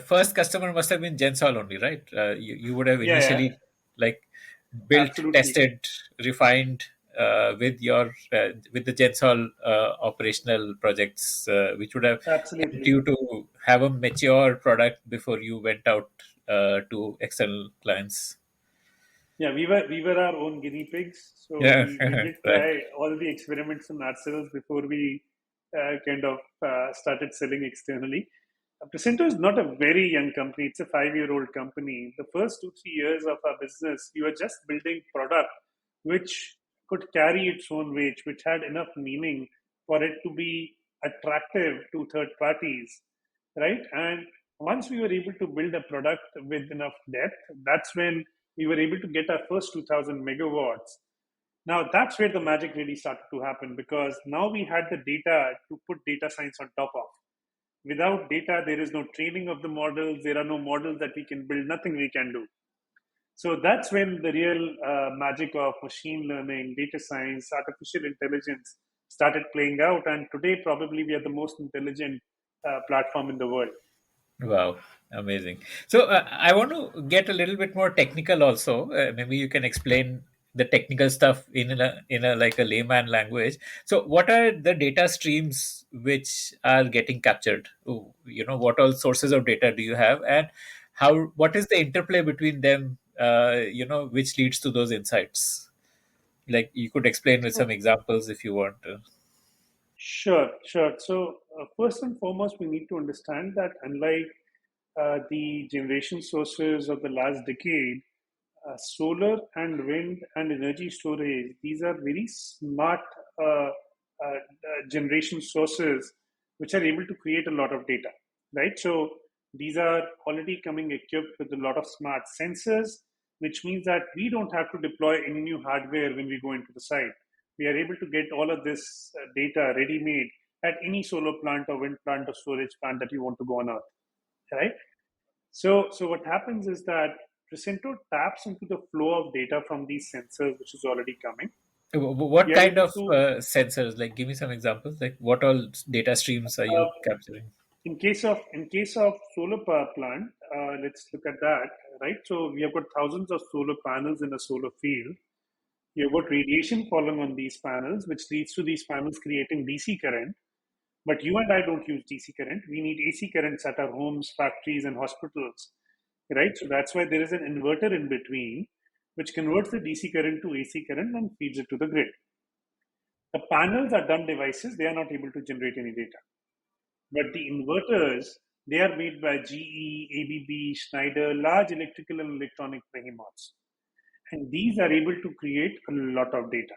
first customer must have been Gensol only, right? You would have Yeah, yeah, initially like built, absolutely, tested, refined with the Gensol operational projects, which would have helped absolutely. you to have a mature product before you went out to external clients. Yeah, we were our own guinea pigs, so Yeah, we did right. try all the experiments on ourselves before we kind of started selling externally. Presento is not a very young company; it's a 5-year-old company. The first 2-3 years of our business, we were just building product which could carry its own weight, which had enough meaning for it to be attractive to third parties, right? And once we were able to build a product with enough depth, that's when we were able to get our first 2,000 megawatts. Now that's where the magic really started to happen because now we had the data to put data science on top of. Without data, there is no training of the models. There are no models that we can build, nothing we can do. So that's when the real magic of machine learning, data science, artificial intelligence started playing out. And today, probably we are the most intelligent platform in the world. Wow, amazing. So I want to get a little bit more technical also. Maybe you can explain the technical stuff in a like a layman language. So what are the data streams which are getting captured? What all sources of data do you have, and what is the interplay between them, which leads to those insights? Like you could explain with some examples if you want to. Sure, sure. So, first and foremost, we need to understand that unlike the generation sources of the last decade, solar and wind and energy storage, these are very smart generation sources which are able to create a lot of data, right? So, these are already coming equipped with a lot of smart sensors, which means that we don't have to deploy any new hardware when we go into the site. We are able to get all of this data ready made at any solar plant or wind plant or storage plant that you want to go on Earth, right? So what happens is that Presento taps into the flow of data from these sensors, which is already coming. What We are kind able of to, sensors? Like, give me some examples. Like, what all data streams are uh, you capturing? in case of solar power plant, let's look at that, right? So we have got thousands of solar panels in a solar field. You have got radiation falling on these panels, which leads to these panels creating DC current. But you and I don't use DC current. We need AC currents at our homes, factories, and hospitals, right? So that's why there is an inverter in between, which converts the DC current to AC current and feeds it to the grid. The panels are dumb devices, they are not able to generate any data. But the inverters, they are made by GE, ABB, Schneider, large electrical and electronic behemoths. And these are able to create a lot of data.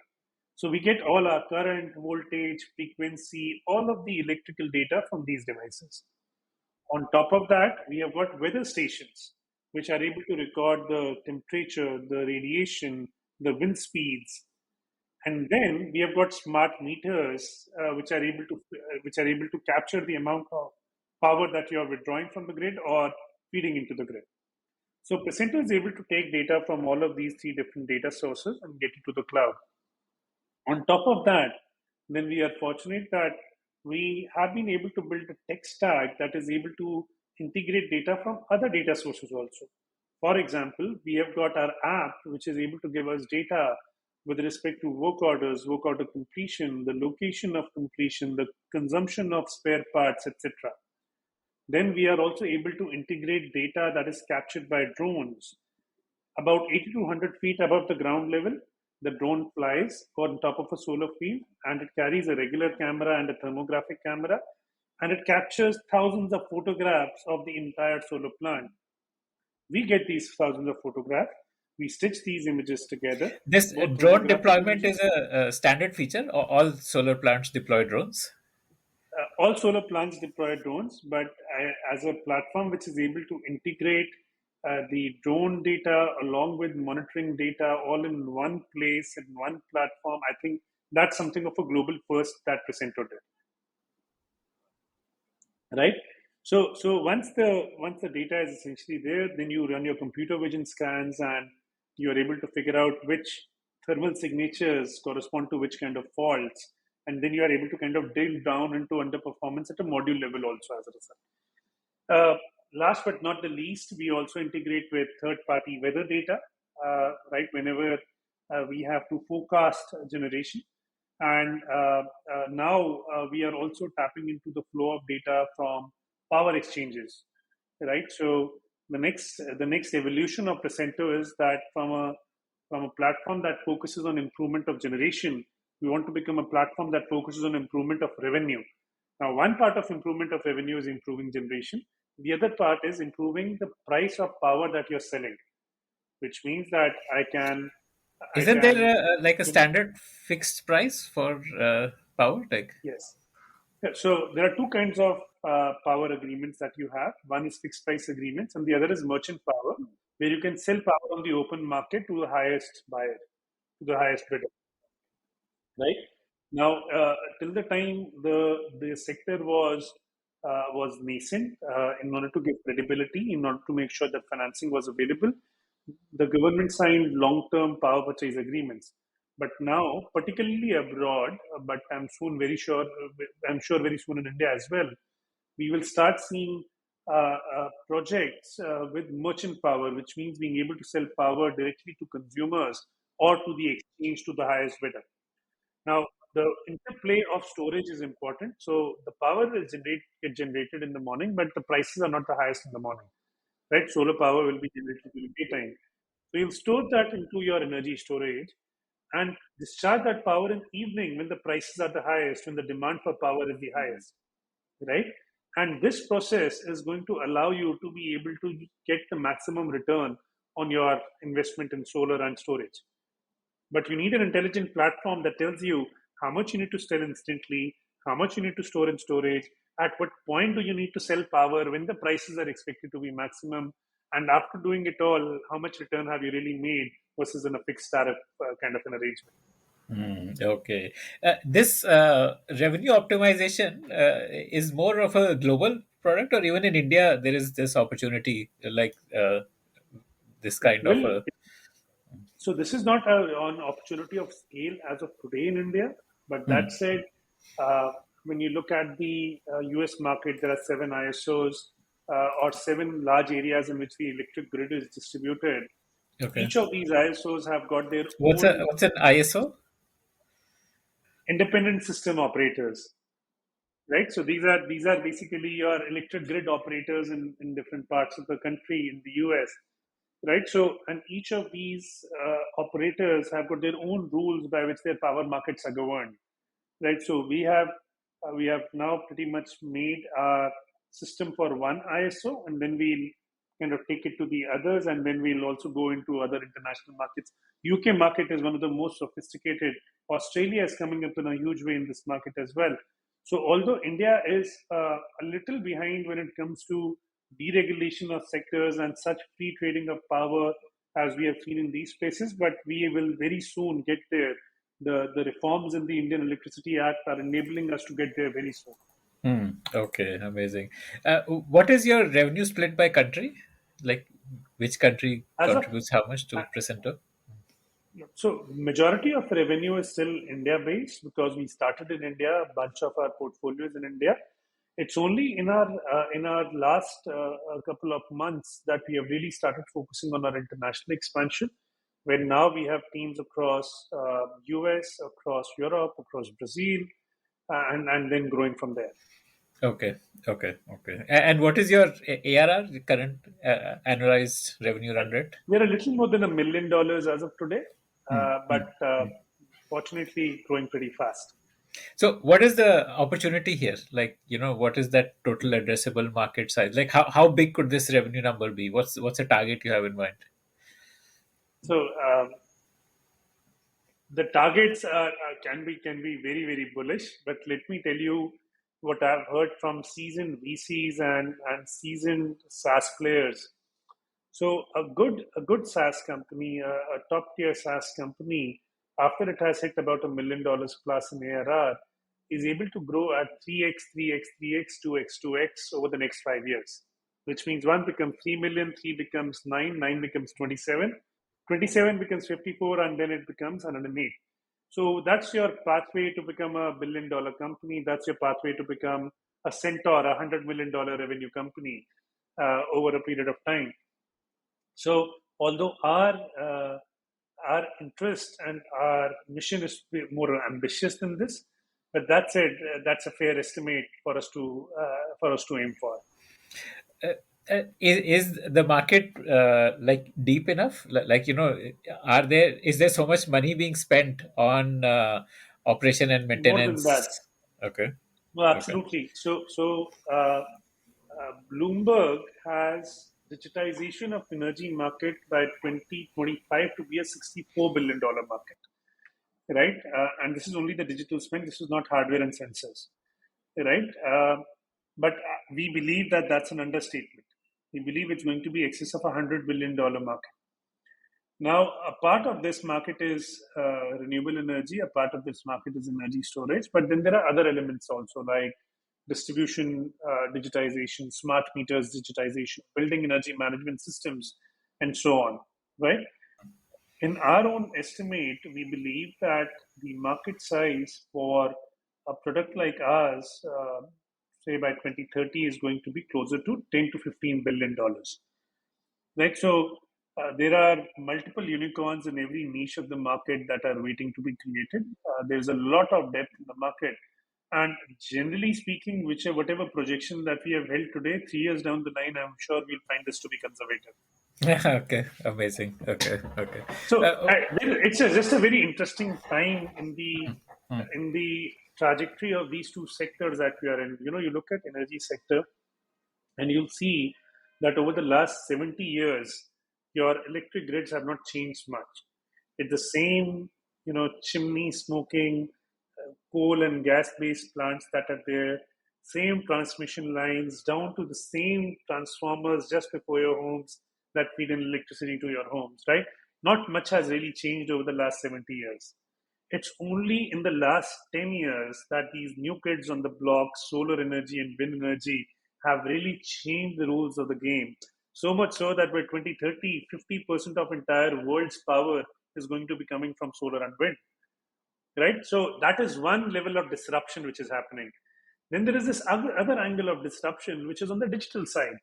So we get all our current, voltage, frequency, all of the electrical data from these devices. On top of that, we have got weather stations, which are able to record the temperature, the radiation, the wind speeds, and then we have got smart meters, which are able to capture the amount of power that you are withdrawing from the grid or feeding into the grid. So Prescinto is able to take data from all of these three different data sources and get it to the cloud. On top of that, then we are fortunate that we have been able to build a tech stack that is able to integrate data from other data sources also. For example, we have got our app, which is able to give us data with respect to work orders, work order completion, the location of completion, the consumption of spare parts, etc. Then we are also able to integrate data that is captured by drones. About 80 to 100 feet above the ground level, the drone flies on top of a solar field, and it carries a regular camera and a thermographic camera, and it captures thousands of photographs of the entire solar plant. We get these thousands of photographs. We stitch these images together. This Both drone photographic deployment images. is a standard feature. All solar plants deploy drones. All solar plants deploy drones, but as a platform which is able to integrate the drone data along with monitoring data all in one place, in one platform, I think that's something of a global first that Prescinto did. Right? So once the data is essentially there, then you run your computer vision scans and you are able to figure out which thermal signatures correspond to which kind of faults, and then you are able to kind of drill down into underperformance at a module level also as a result. Last but not the least, we also integrate with third-party weather data, right? Whenever we have to forecast generation, and now we are also tapping into the flow of data from power exchanges, right? So the next evolution of Prescinto is that from a platform that focuses on improvement of generation, we want to become a platform that focuses on improvement of revenue. Now, one part of improvement of revenue is improving generation. The other part is improving the price of power that you're selling, which means that I Isn't there can, like a standard fixed price for power? Like, yes. Yeah, so there are two kinds of power agreements that you have. One is fixed price agreements, and the other is merchant power, where you can sell power on the open market to the highest buyer, to the highest bidder. Right now, till the time the sector was nascent, in order to give credibility, in order to make sure that financing was available, the government signed long-term power purchase agreements. But now, particularly abroad, but I'm sure very soon in India as well, we will start seeing projects with merchant power, which means being able to sell power directly to consumers or to the exchange to the highest bidder. Now, the interplay of storage is important. So the power will get generated in the morning, but the prices are not the highest in the morning, right? Solar power will be generated during daytime. So you'll store that into your energy storage and discharge that power in evening when the prices are the highest, when the demand for power is the highest, right? And this process is going to allow you to be able to get the maximum return on your investment in solar and storage. But you need an intelligent platform that tells you how much you need to sell instantly, how much you need to store in storage, at what point do you need to sell power, when the prices are expected to be maximum, and after doing it all, how much return have you really made versus in a fixed tariff kind of an arrangement. okay. This revenue optimization is more of a global product, or even in India, there is this opportunity like this kind of Well, a. so this is not an opportunity of scale as of today in India, but Hmm. that said, when you look at the US market, there are seven ISOs or seven large areas in which the electric grid is distributed. Okay. Each of these ISOs have got their What's a own what's an ISO? independent system operators, right? So these are basically your electric grid operators in different parts of the country in the US. right? So, and each of these operators have got their own rules by which their power markets are governed, right? So we have now pretty much made our system for one ISO, and then we'll kind of take it to the others, and then we'll also go into other international markets. UK market is one of the most sophisticated. Australia is coming up in a huge way in this market as well. So although India is a little behind when it comes to deregulation of sectors and such free trading of power as we have seen in these spaces, but we will very soon get there. The reforms in the Indian Electricity Act are enabling us to get there very soon. Okay, amazing. What is your revenue split by country? Like, which country As of contributes how much to Presento? so, majority of revenue is still India based because we started in India. A bunch of our portfolios in India. It's only in our last a couple of months that we have really started focusing on our international expansion. Where now we have teams across US, across Europe, across Brazil, and then growing from there. Okay, okay. And what is your ARR, the current annualized revenue run rate? We're a little more than $1 million as of today, Hmm, hmm, but hmm. fortunately growing pretty fast. So, what is the opportunity here? Like, what is that total addressable market size? Like, how big could this revenue number be? What's a target you have in mind? So the targets can be very bullish, but let me tell you what I've heard from seasoned VCs and seasoned SaaS players. So a good SaaS company, a top tier SaaS company, after it has hit about $1 million plus in ARR, is able to grow at 3x, 3x, 3x, 2x, 2x over the next 5 years. Which means one becomes 3 million, three becomes 9, 9 becomes 27, 27 becomes 54, and then it becomes 108. So that's your pathway to become a $1 billion company. That's your pathway to become a Centaur, $100 million revenue company over a period of time. So, although our interest and our mission is more ambitious than this, but that said, that's a fair estimate for us to aim for. Uh, is the market like deep enough? Like, is there so much money being spent on operation and More than that, maintenance? Okay, no, okay, absolutely. Bloomberg has digitization of energy market by 2025 to be a $64 billion market, right? And this is only the digital spend. This is not hardware and sensors, right? But we believe that that's an understatement. We believe it's going to be excess of $100 billion market. Now, a part of this market is renewable energy. A part of this market is energy storage. But then there are other elements also, like distribution digitization, smart meters digitization, building energy management systems, and so on. Right? In our own estimate, we believe that the market size for a product like ours, say by 2030, is going to be closer to 10 to $15 billion. Right. So there are multiple unicorns in every niche of the market that are waiting to be created. There's a lot of depth in the market. And generally speaking, whatever projection that we have held today, 3 years down the line, I'm sure we'll find this to be conservative. okay, amazing. Okay, okay. So Uh, it's just a very interesting time mm, in the trajectory of these two sectors that we are in. You look at energy sector, and you'll see that over the last 70 years, your electric grids have not changed much. It's the same, chimney smoking, coal and gas based plants that are there, same transmission lines, down to the same transformers just before your homes that feed in electricity to your homes, right? Not much has really changed over the last 70 years. It's only in the last 10 years that these new kids on the block, solar energy and wind energy, have really changed the rules of the game. So much so that by 2030, 50% of entire world's power is going to be coming from solar and wind, right? So that is one level of disruption which is happening. Then there is this other angle of disruption, which is on the digital side.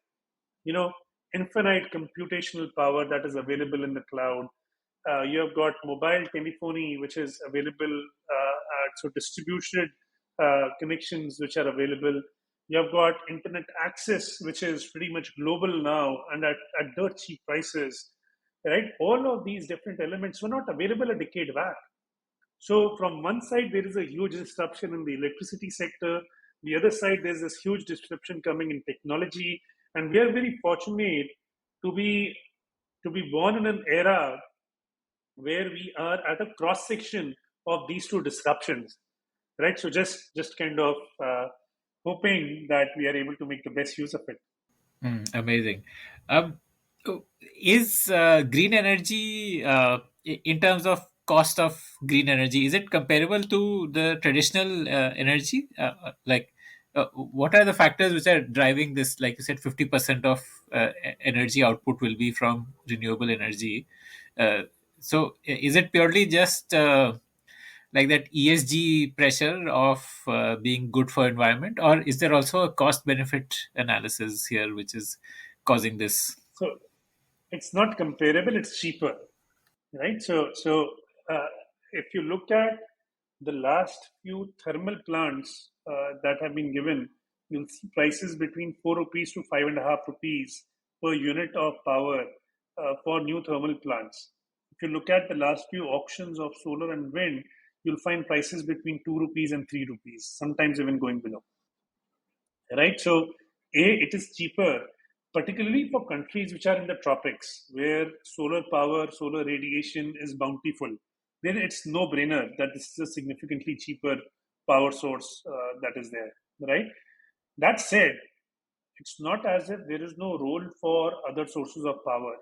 You know, infinite computational power that is available in the cloud. You have got mobile telephony, which is available, so distributed connections which are available. You have got internet access, which is pretty much global now and at dirt cheap prices. right? All of these different elements were not available a decade back. So from one side, there is a huge disruption in the electricity sector. The other side, there's this huge disruption coming in technology, and we are very fortunate to be born in an era where we are at a cross section of these two disruptions, right? So just kind of hoping that we are able to make the best use of it. Amazing. Um, is green energy, in terms of cost of green energy, is it comparable to the traditional energy? What are the factors which are driving this? Like you said, 50% of energy output will be from renewable energy. Uh, is it purely just like that ESG pressure of being good for environment, or is there also a cost benefit analysis here which is causing this? So it's not comparable; it's cheaper, right? So if you look at the last few thermal plants that have been given, you'll see prices between 4 rupees to 5.5 rupees per unit of power for new thermal plants. If you look at the last few auctions of solar and wind, you'll find prices between 2 rupees and 3 rupees, sometimes even going below, right? So it is cheaper, particularly for countries which are in the tropics where solar power, solar radiation is bountiful. Then it's no brainer that this is a significantly cheaper power source that is there, right? That said, it's not as if there is no role for other sources of power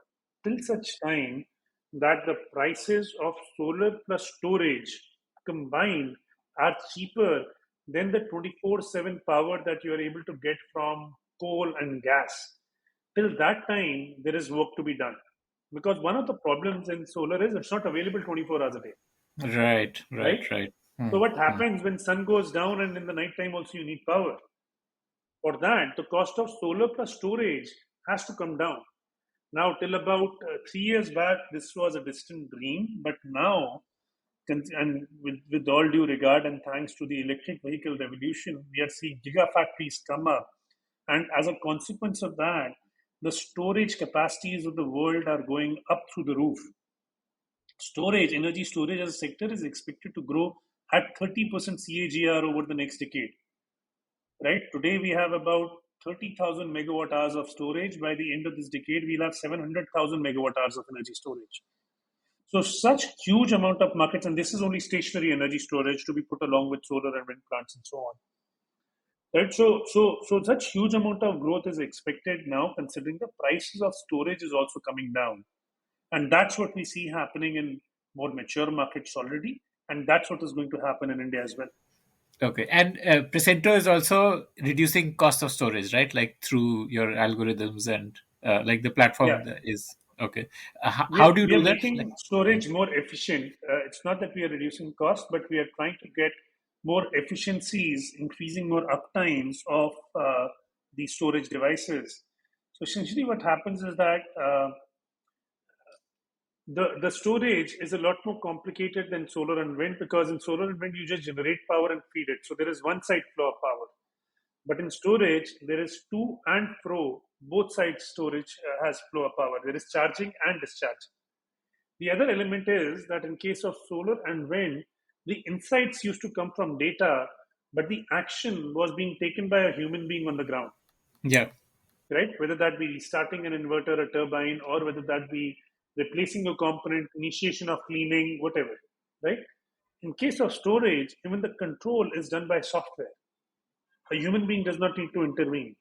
till such time that the prices of solar plus storage combined are cheaper than the 24/7 power that you are able to get from coal and gas. Till that time, there is work to be done. Because one of the problems in solar is it's not available 24 hours a day, Right, right? right, right. So Hmm, what hmm. happens when sun goes down and in the night time also you need power? For that, the cost of solar plus storage has to come down. Now, till about 3 years back, this was a distant dream, but now, and with all due regard and thanks to the electric vehicle revolution, we are seeing gigafactories come up. And as a consequence of that, the storage capacities of the world are going up through the roof. Storage, energy storage as a sector is expected to grow at 30% CAGR over the next decade, right? Today we have about 30,000 megawatt hours of storage. By the end of this decade, we'll have 700,000 megawatt hours of energy storage. So such huge amount of markets, and this is only stationary energy storage to be put along with solar and wind plants and so on. Right. So such huge amount of growth is expected now, considering the prices of storage is also coming down. And that's what we see happening in more mature markets already. And that's what is going to happen in India as well. Okay, and Presento is also reducing cost of storage, right? Like through your algorithms and like the Yeah. platform that is okay. We How are, do you we are do that? Like, making storage more efficient. It's not that we are reducing cost, but we are trying to get more efficiencies, increasing more uptimes of the storage devices. So essentially, what happens is that the storage is a lot more complicated than solar and wind, because in solar and wind you just generate power and feed it. So there is one side flow of power. But in storage, there is to and fro. Both sides storage has flow of power. There is charging and discharging. The other element is that in case of solar and wind, the insights used to come from data, but the action was being taken by a human being on the ground, yeah, right? Whether that be restarting an inverter, a turbine, or whether that be replacing a component, initiation of cleaning, whatever, right? In case of storage, even the control is done by software. A human being does not need to intervene,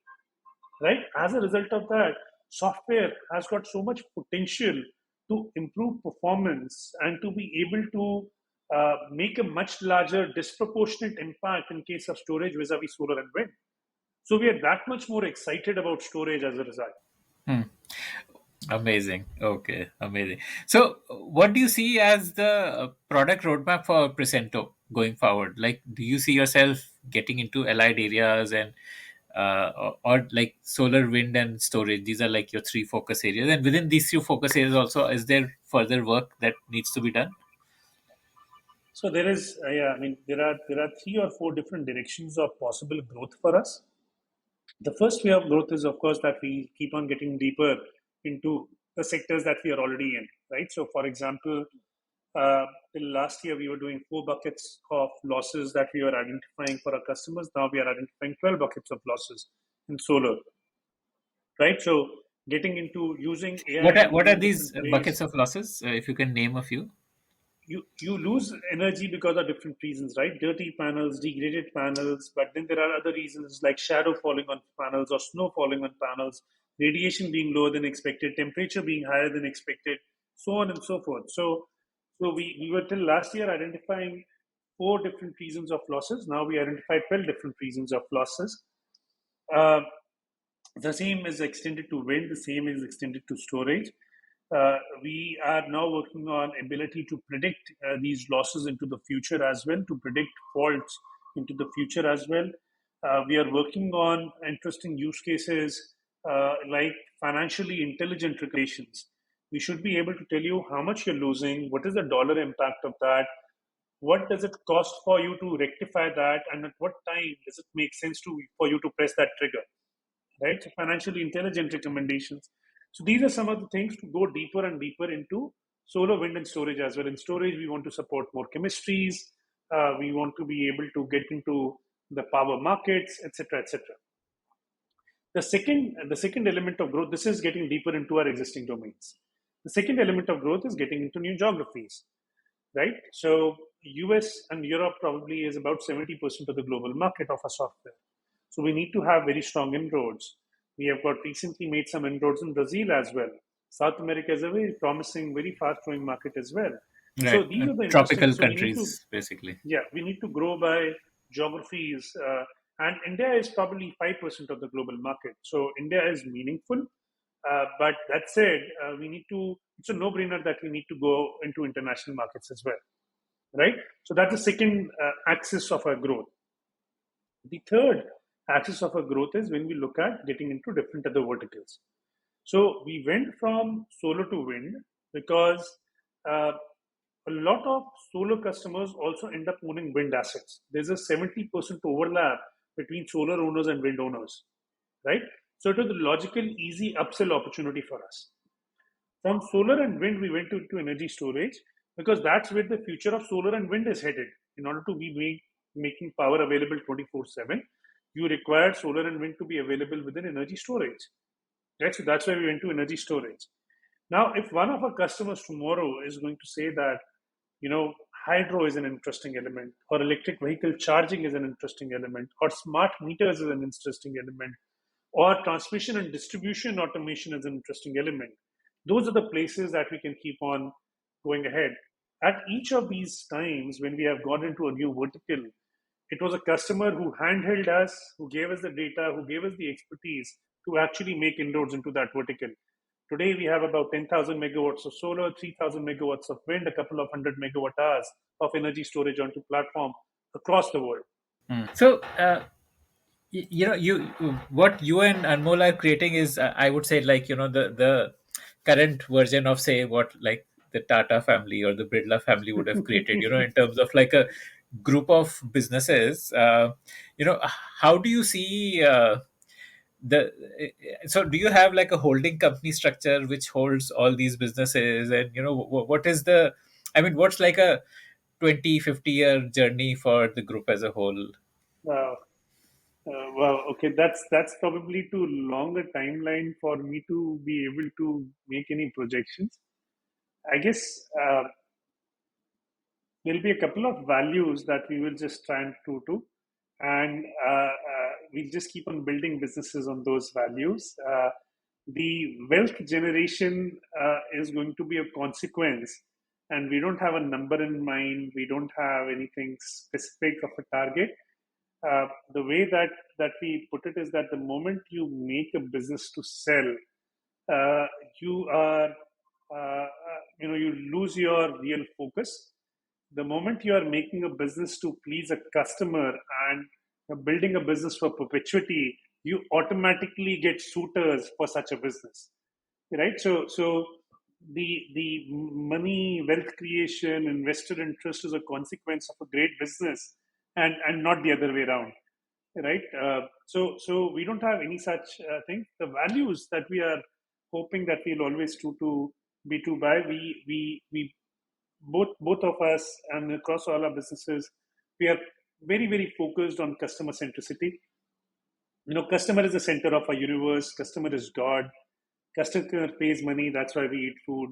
right? As a result of that, software has got so much potential to improve performance and to be able to make a much larger disproportionate impact in case of storage vis-a-vis solar and wind. So we are that much more excited about storage as a result. amazing. Okay, amazing. So, what do you see as the product roadmap for Presento going forward? Like, do you see yourself getting into allied areas and or like solar, wind, and storage? These are like your three focus areas, and within these three focus areas, also, is there further work that needs to be done? So there is, yeah, I mean, there are 3 or 4 different directions of possible growth for us. The first way of growth is, of course, that we keep on getting deeper into the sectors that we are already in, right? So, for example, till last year, we were doing 4 buckets of losses that we were identifying for our customers. Now we are identifying 12 buckets of losses in solar, right? So, getting into using AI in What are million these different ways. buckets of losses? If you can name a few. You lose energy because of different reasons, right? Dirty panels, degraded panels, but then there are other reasons like shadow falling on panels or snow falling on panels, radiation being lower than expected, temperature being higher than expected, so on and so forth. So we were till last year identifying 4 different reasons of losses. Now we identified 12 different reasons of losses. Uh, the same is extended to wind, the same is extended to storage. We are now working on ability to predict these losses into the future as well, to predict faults into the future as well. We are working on interesting use cases like financially intelligent regulations. We should be able to tell you how much you're losing, what is the dollar impact of that, what does it cost for you to rectify that, and at what time does it make sense for you to press that trigger, right? So financially intelligent recommendations. So these are some of the things to go deeper and deeper into solar, wind, and storage as well. In storage, we want to support more chemistries. We want to be able to get into the power markets, etc., etc. The second element of growth. This is getting deeper into our existing domains. The second element of growth is getting into new geographies, right? So US and Europe probably is about 70% of the global market of our software. So we need to have very strong inroads. We have got recently made some inroads in Brazil as well. South America is a very promising, very fast growing market as well. So Right. these are the interesting. Tropical So we need to, countries, basically. yeah, we need to grow by geographies. And India is probably 5% of the global market. So India is meaningful. But that said, it's a no brainer that we need to go into international markets as well, right? So that's the second axis of our growth. The third axis of our growth is when we look at getting into different other verticals. So we went from solar to wind because uh, a lot of solar customers also end up owning wind assets. There's a 70% overlap between solar owners and wind owners, right? So it was a logical, easy upsell opportunity for us. From solar and wind, we went to energy storage because that's where the future of solar and wind is headed. In order to be making power available 24/7, you require solar and wind to be available within energy storage. Right? So that's why we went to energy storage. Now, if one of our customers tomorrow is going to say that, you know, hydro is an interesting element, or electric vehicle charging is an interesting element, or smart meters is an interesting element, or transmission and distribution automation is an interesting element. Those are the places that we can keep on going ahead. At each of these times, when we have gone into a new vertical, it was a customer who handheld us, who gave us the data, who gave us the expertise to actually make inroads into that vertical. Today, we have about 10,000 megawatts of solar, 3,000 megawatts of wind, a couple of hundred megawatt hours of energy storage onto platform across the world. So, you what you and Anmol are creating is, I would say, like, the current version of, say, what, like, the Tata family or the Birla family would have created, in terms of like a group of businesses. How do you see the so do you have like a holding company structure which holds all these businesses, and what is the, I mean, what's like a 20-50 year journey for the group as a whole? Wow. Wow. Okay, that's probably too long a timeline for me to be able to make any projections. I guess there'll be a couple of values that we will just try and true to, and we'll just keep on building businesses on those values. The wealth generation is going to be a consequence, and we don't have a number in mind. We don't have anything specific of a target. The way that we put it is that the moment you make a business to sell, uh, you are you lose your real focus. The moment you are making a business to please a customer and you're building a business for perpetuity, you automatically get suitors for such a business, right? So the money, wealth creation, investor interest is a consequence of a great business, and not the other way around, right? So we don't have any such thing. The values that we are hoping that we'll always do to be to buy. We both of us and across all our businesses, we are very very focused on customer centricity. Customer is the center of our universe. Customer is God. Customer pays money. That's why we eat food.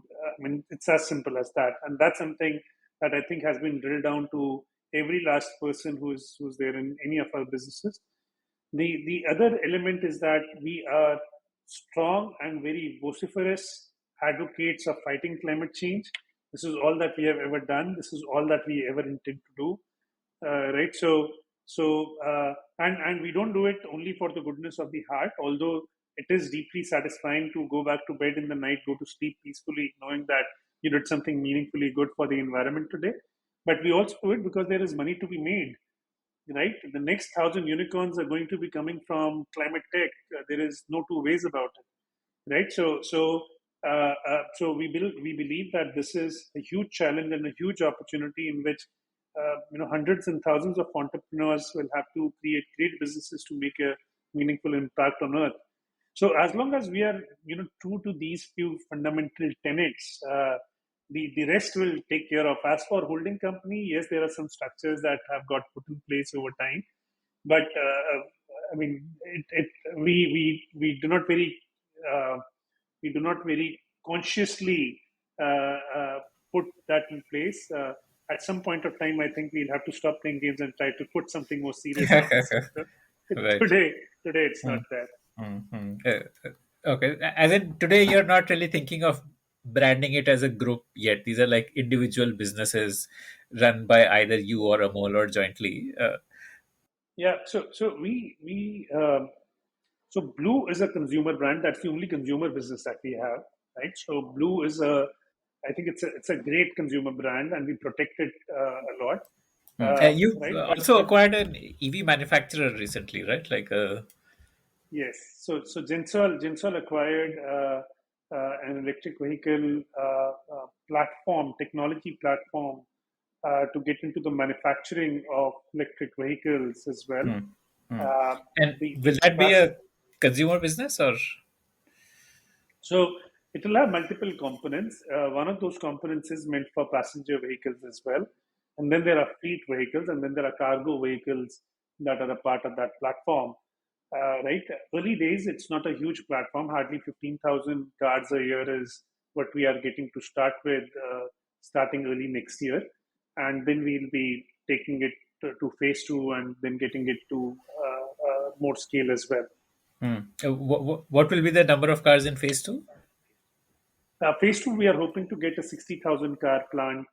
It's as simple as that. And that's something that I think has been drilled down to every last person who's there in any of our businesses. The other element is that we are strong and very vociferous advocates of fighting climate change. This is all that we have ever done. This is all that we ever intend to do. Right? And we don't do it only for the goodness of the heart, although it is deeply satisfying to go back to bed in the night, go to sleep peacefully, knowing that you did something meaningfully good for the environment today. But we also do it because there is money to be made, right? The next 1,000 unicorns are going to be coming from climate tech. There is no two ways about it, right? So we believe that this is a huge challenge and a huge opportunity in which hundreds and thousands of entrepreneurs will have to create great businesses to make a meaningful impact on earth. So as long as we are true to these few fundamental tenets, the rest will take care of. As for holding company, yes, there are some structures that have got put in place over time, but we do not very consciously put that in place. At some point of time, I think we'll have to stop playing games and try to put something more serious front and center. Right. Today it's not there. Okay. As in today, you're not really thinking of branding it as a group yet. These are like individual businesses run by either you or Amol or jointly. Yeah. So Blue is a consumer brand. That's the only consumer business that we have, right? So Blue is I think it's a great consumer brand, and we protect it a lot, You've right? also But acquired an EV manufacturer recently, right? yes. So Gensol acquired an electric vehicle platform, technology platform, to get into the manufacturing of electric vehicles as well. Hmm. Hmm. Uh, And the will that be capacity. a consumer business or? So it will have multiple components. One of those components is meant for passenger vehicles as well. And then there are fleet vehicles, and then there are cargo vehicles that are a part of that platform. Right? Early days, it's not a huge platform. Hardly 15,000 cars a year is what we are getting to start with, starting early next year. And then we'll be taking it to phase two and then getting it to more scale as well. What will be the number of cars in phase two? Phase two, we are hoping to get a 60,000 car plant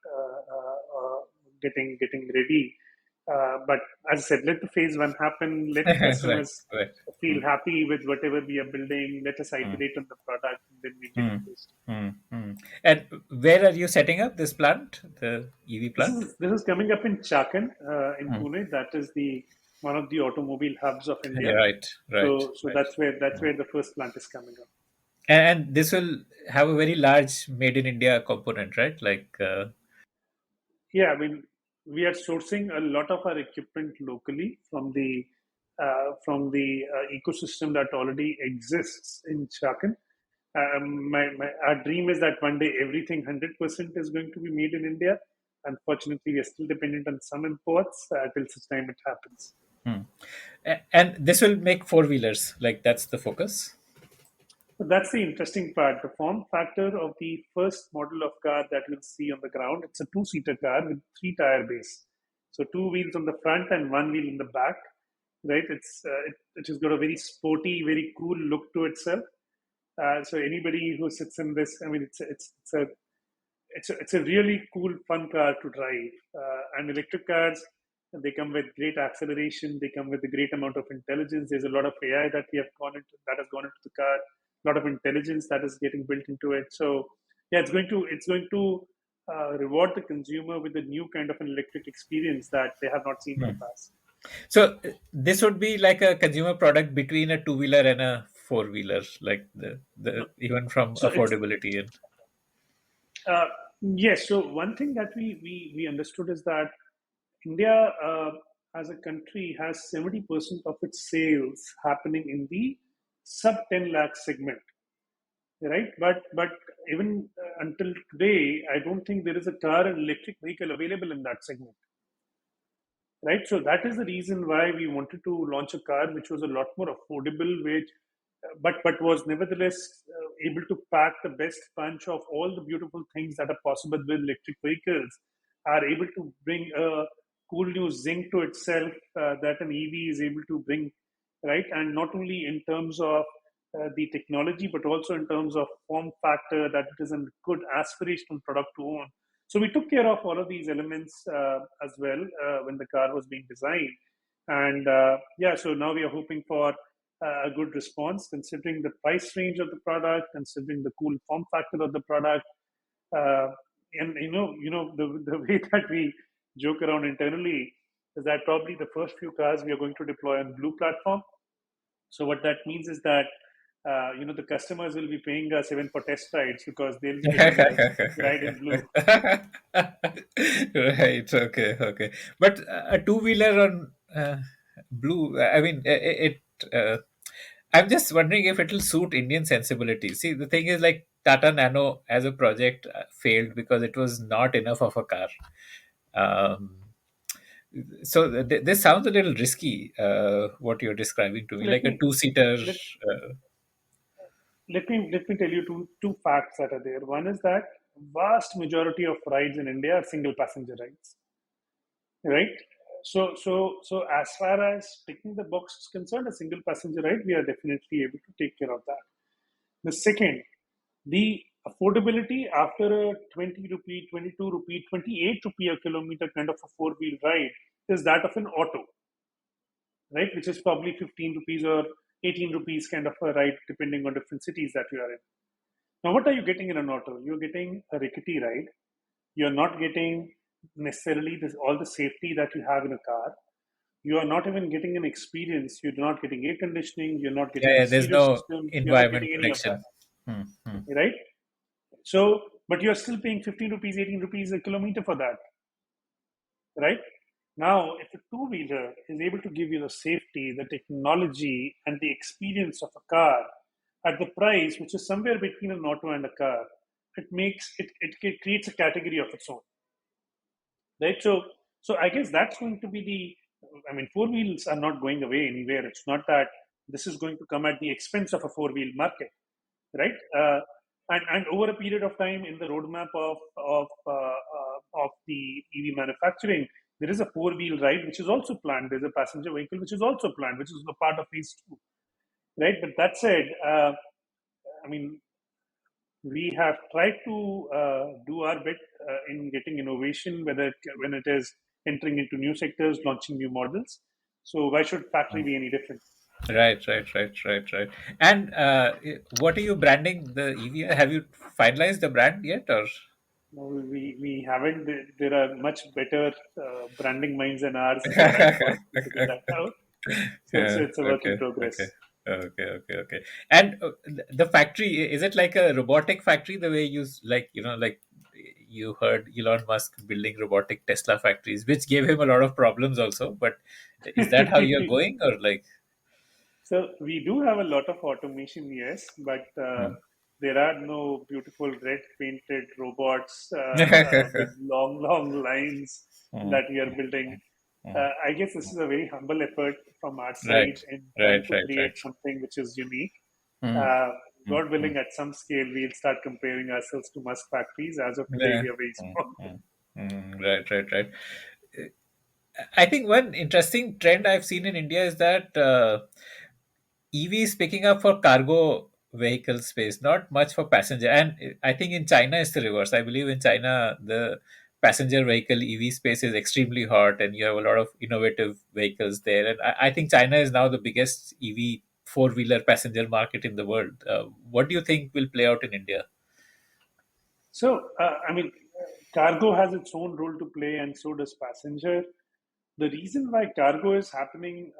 getting ready. But as I said, let the phase one happen. Let the Right, customers right. feel happy with whatever we are building. Let us Hmm. iterate on the product, and then we get Hmm. to phase two. And where are you setting up this plant, the EV This plant? is this is coming up in Chakan in Hmm. Pune. That is the one of the automobile hubs of Yeah, India. right, right, So right. that's where the first plant is coming up. And this will have a very large made in India component, right? Yeah, we are sourcing a lot of our equipment locally from the ecosystem that already exists in Chakan. Our dream is that one day everything 100% is going to be made in India. Unfortunately, we are still dependent on some imports till such time it happens. Hmm. And this will make four wheelers. Like that's the focus. So that's the interesting part. The form factor of the first model of car that you'll see on the ground, it's a two-seater car with three tire base. So two wheels on the front and one wheel in the back, right? It has got a very sporty, very cool look to itself. So anybody who sits in this, it's a really cool, fun car to drive. And electric cars, they come with great acceleration. They come with a great amount of intelligence. There's a lot of AI that has gone into the car. A lot of intelligence that is getting built into it. So yeah, it's going to reward the consumer with a new kind of an electric experience that they have not seen in the past. So this would be like a consumer product between a two wheeler and a four wheeler, like the even from So it's affordability and. uh, yes. So one thing that we understood is that India, as a country, has 70% of its sales happening in the sub 10 lakh segment. right? But even until today, I don't think there is a car and electric vehicle available in that segment, right? So that is the reason why we wanted to launch a car which was a lot more affordable, which but was nevertheless able to pack the best punch of all the beautiful things that are possible with electric vehicles, are able to bring a cool new zinc to itself that an EV is able to bring, right? And not only in terms of the technology, but also in terms of form factor, that it is a good aspirational product to own. So we took care of all of these elements as well when the car was being designed. And yeah, so now we are hoping for a good response considering the price range of the product, considering the cool form factor of the product. Uh, and the way that we joke around internally is that probably the first few cars we are going to deploy on Blue platform. So what that means is that the customers will be paying us even for test rides because they'll be getting a ride in Blue. Right. Okay. Okay. But a two-wheeler on blue. I mean, it. I'm just wondering if it will suit Indian sensibilities. See, the thing is, like Tata Nano as a project failed because it was not enough of a car. Um, so this sounds a little risky. What you're describing to me, Let like a me two-seater. let Uh, let me tell you two facts that are there. One is that vast majority of rides in India are single passenger rides, right? So as far as ticking the box is concerned, a single passenger ride, we are definitely able to take care of that. The second, the affordability after a 20 rupee, 22 rupee, 28 rupee a kilometer kind of a four-wheel ride is that of an auto, right? Which is probably 15 rupees or 18 rupees kind of a ride, depending on different cities that you are in. Now, what are you getting in an auto? You're getting a rickety ride. You're not getting necessarily all the safety that you have in a car. You are not even getting an experience. You're not getting air conditioning. You're not yeah, getting the yeah, there's stereo no system. You're not environment getting any of that, protection. Hmm, hmm. right? So, but you're still paying 15 rupees, 18 rupees a kilometer for that, right? Now, if a two wheeler is able to give you the safety, the technology, and the experience of a car at the price which is somewhere between an auto and a car, it creates a category of its own, right? So I guess that's going to be I mean, four wheels are not going away anywhere. It's not that this is going to come at the expense of a four wheel market, right? And over a period of time in the roadmap of the EV manufacturing, there is a four wheel ride which is also planned. There's a passenger vehicle which is also planned, which is a part of phase two, right? But that said, I mean, we have tried to do our bit in getting innovation, when it is entering into new sectors, launching new models. So why should factory be any different? Right, right, right, right, right. And what are you branding the EV? Have you finalized the brand yet, or? No, we haven't. There are much better branding minds than ours trying for to figure that out. So Yeah, it's a work in okay, okay, progress. okay, okay, okay. And the factory, is it like a robotic factory? The way you like, like you heard Elon Musk building robotic Tesla factories, which gave him a lot of problems also. But is that how you're going, or like? So we do have a lot of automation, yes, but Hmm. there are no beautiful red painted robots with long lines Hmm. that we are building. Hmm. I guess this is a very humble effort from our Right, side in trying right, to right, create right. something which is unique. Hmm. Uh, Hmm. God Hmm. willing, at some scale, we'll start comparing ourselves to Musk factories. As of today, Yeah. we are very Mm, small. mm, right, right, right. I think one interesting trend I've seen in India is that EV is picking up for cargo vehicle space, not much for passenger. And I think in China it's the reverse. I believe in China the passenger vehicle EV space is extremely hot, and you have a lot of innovative vehicles there. And I think China is now the biggest EV four-wheeler passenger market in the world. What do you think will play out in India? So, I mean, cargo has its own role to play, and so does passenger. The reason why cargo is happening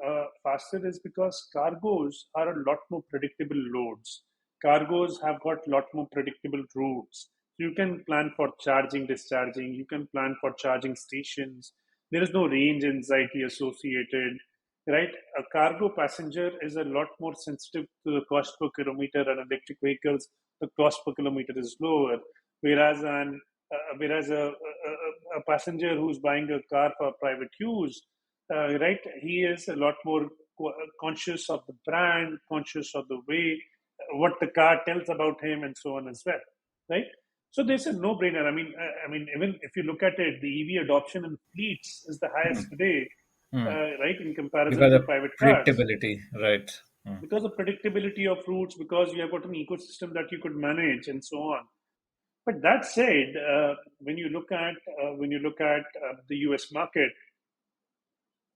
faster is because cargoes are a lot more predictable loads. Cargoes have got a lot more predictable routes. You can plan for charging, discharging. You can plan for charging stations. There is no range anxiety associated, right? A cargo passenger is a lot more sensitive to the cost per kilometer, and electric vehicles the cost per kilometer is lower. Whereas a passenger who's buying a car for private use, right, he is a lot more conscious of the brand, conscious of the way what the car tells about him, and so on as well, right? So there's a no-brainer. I mean, even if you look at it, the EV adoption in fleets is the highest today, Hmm. right, in comparison Because to of private cars, predictability, right? Hmm. because of predictability of routes, because you have got an ecosystem that you could manage, and so on. But that said, when you look at the U.S. market,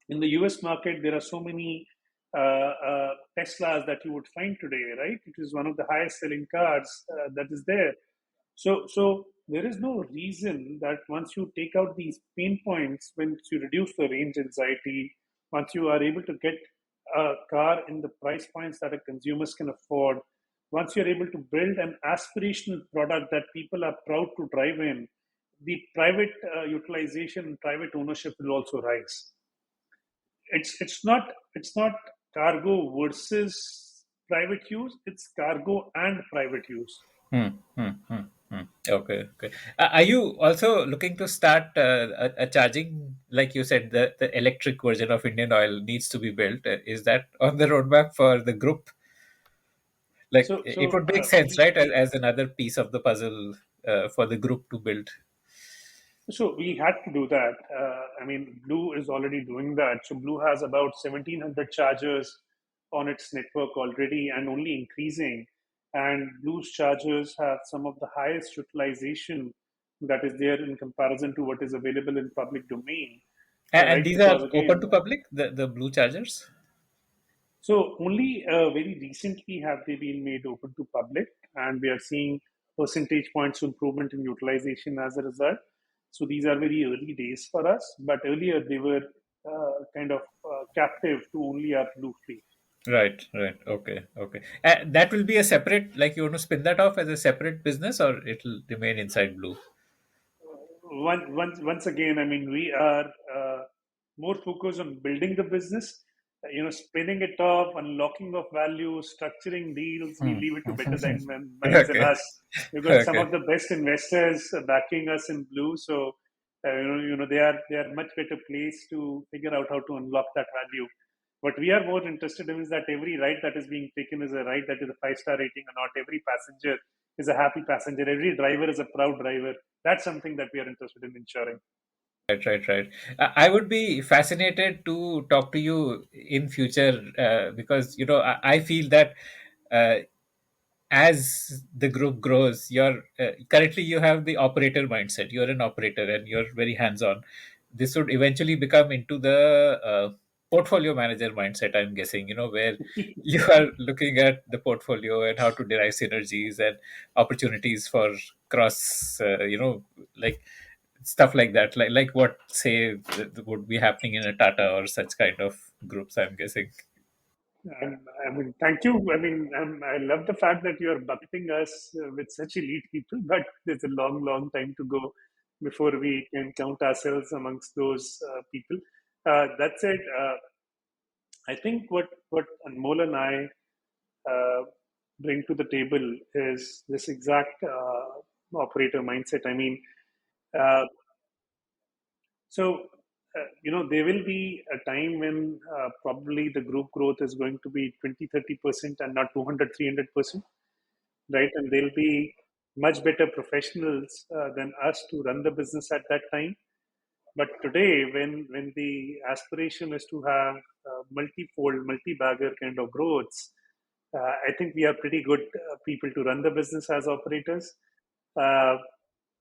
in the US market, there are so many Teslas that you would find today, right? It is one of the highest selling cars that is there. So there is no reason that once you take out these pain points, once you reduce the range anxiety, once you are able to get a car in the price points that a consumers can afford, once you're able to build an aspirational product that people are proud to drive in, the private utilization, private ownership will also rise. It's not cargo versus private use. It's cargo and private use. Hmm, hmm, hmm, hmm. Okay, okay. Are you also looking to start a charging, like you said, the electric version of Indian Oil needs to be built? Is that on the roadmap for the group? Like So it so would make uh, sense, we right, as another piece of the puzzle for the group to build. so we had to do that. I mean, Blue is already doing that. So Blue has about 1,700 chargers on its network already, and only increasing. And Blue's chargers have some of the highest utilization that is there in comparison to what is available in public domain, And right? these are Because open again, to public, the blue chargers? so only very recently have they been made open to public, and we are seeing percentage points improvement in utilization as a result. So these are very early days for us, but earlier they were kind of captive to only our blue fleet. Right, right. Okay, okay. That will be a separate, like you want to spin that off as a separate business, or it'll remain inside blue? Once again, I mean, we are more focused on building the business, spinning it off, unlocking of value, structuring deals. We Hmm. leave it to better than minds than Okay, us. We've got some okay. of the best investors backing us in blue, so they are much better placed to figure out how to unlock that value. What we are more interested in is that every ride that is being taken is a ride that is a five-star rating, or not every passenger is a happy passenger. Every driver is a proud driver. That's something that we are interested in ensuring. Right, right, right. I would be fascinated to talk to you in future because I feel that uh, as the group grows, you're currently you have the operator mindset. You're an operator and you're very hands-on. This would eventually become into the portfolio manager mindset, I'm guessing, where you are looking at the portfolio and how to derive synergies and opportunities for cross, like stuff like that, like what say would be happening in a Tata or such kind of groups, I'm guessing. I mean, thank you. I mean, I love the fact that you are bucketing us with such elite people, but there's a long, long time to go before we can count ourselves amongst those people. That said, I think what Anmol and I bring to the table is this exact operator mindset. I mean, uh, there will be a time when probably the group growth is going to be 20-30% and not 200, 300%, right? And there'll be much better professionals than us to run the business at that time. But today, when the aspiration is to have multi-fold, multi-bagger kind of growths, I think we are pretty good people to run the business as operators. Uh,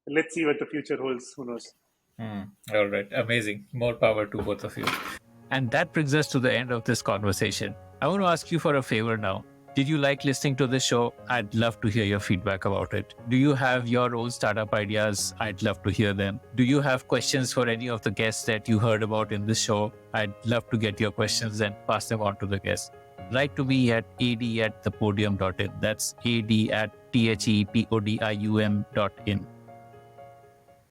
let's see what the future holds. Who knows? Hmm. All right, amazing. More power to both of you. And that brings us to the end of this conversation. I want to ask you for a favor now. Did you like listening to this show? I'd love to hear your feedback about it. Do you have your own startup ideas? I'd love to hear them. Do you have questions for any of the guests that you heard about in this show? I'd love to get your questions and pass them on to the guests. Write to me at ad@thepodium.in. That's ad@thepodium.in.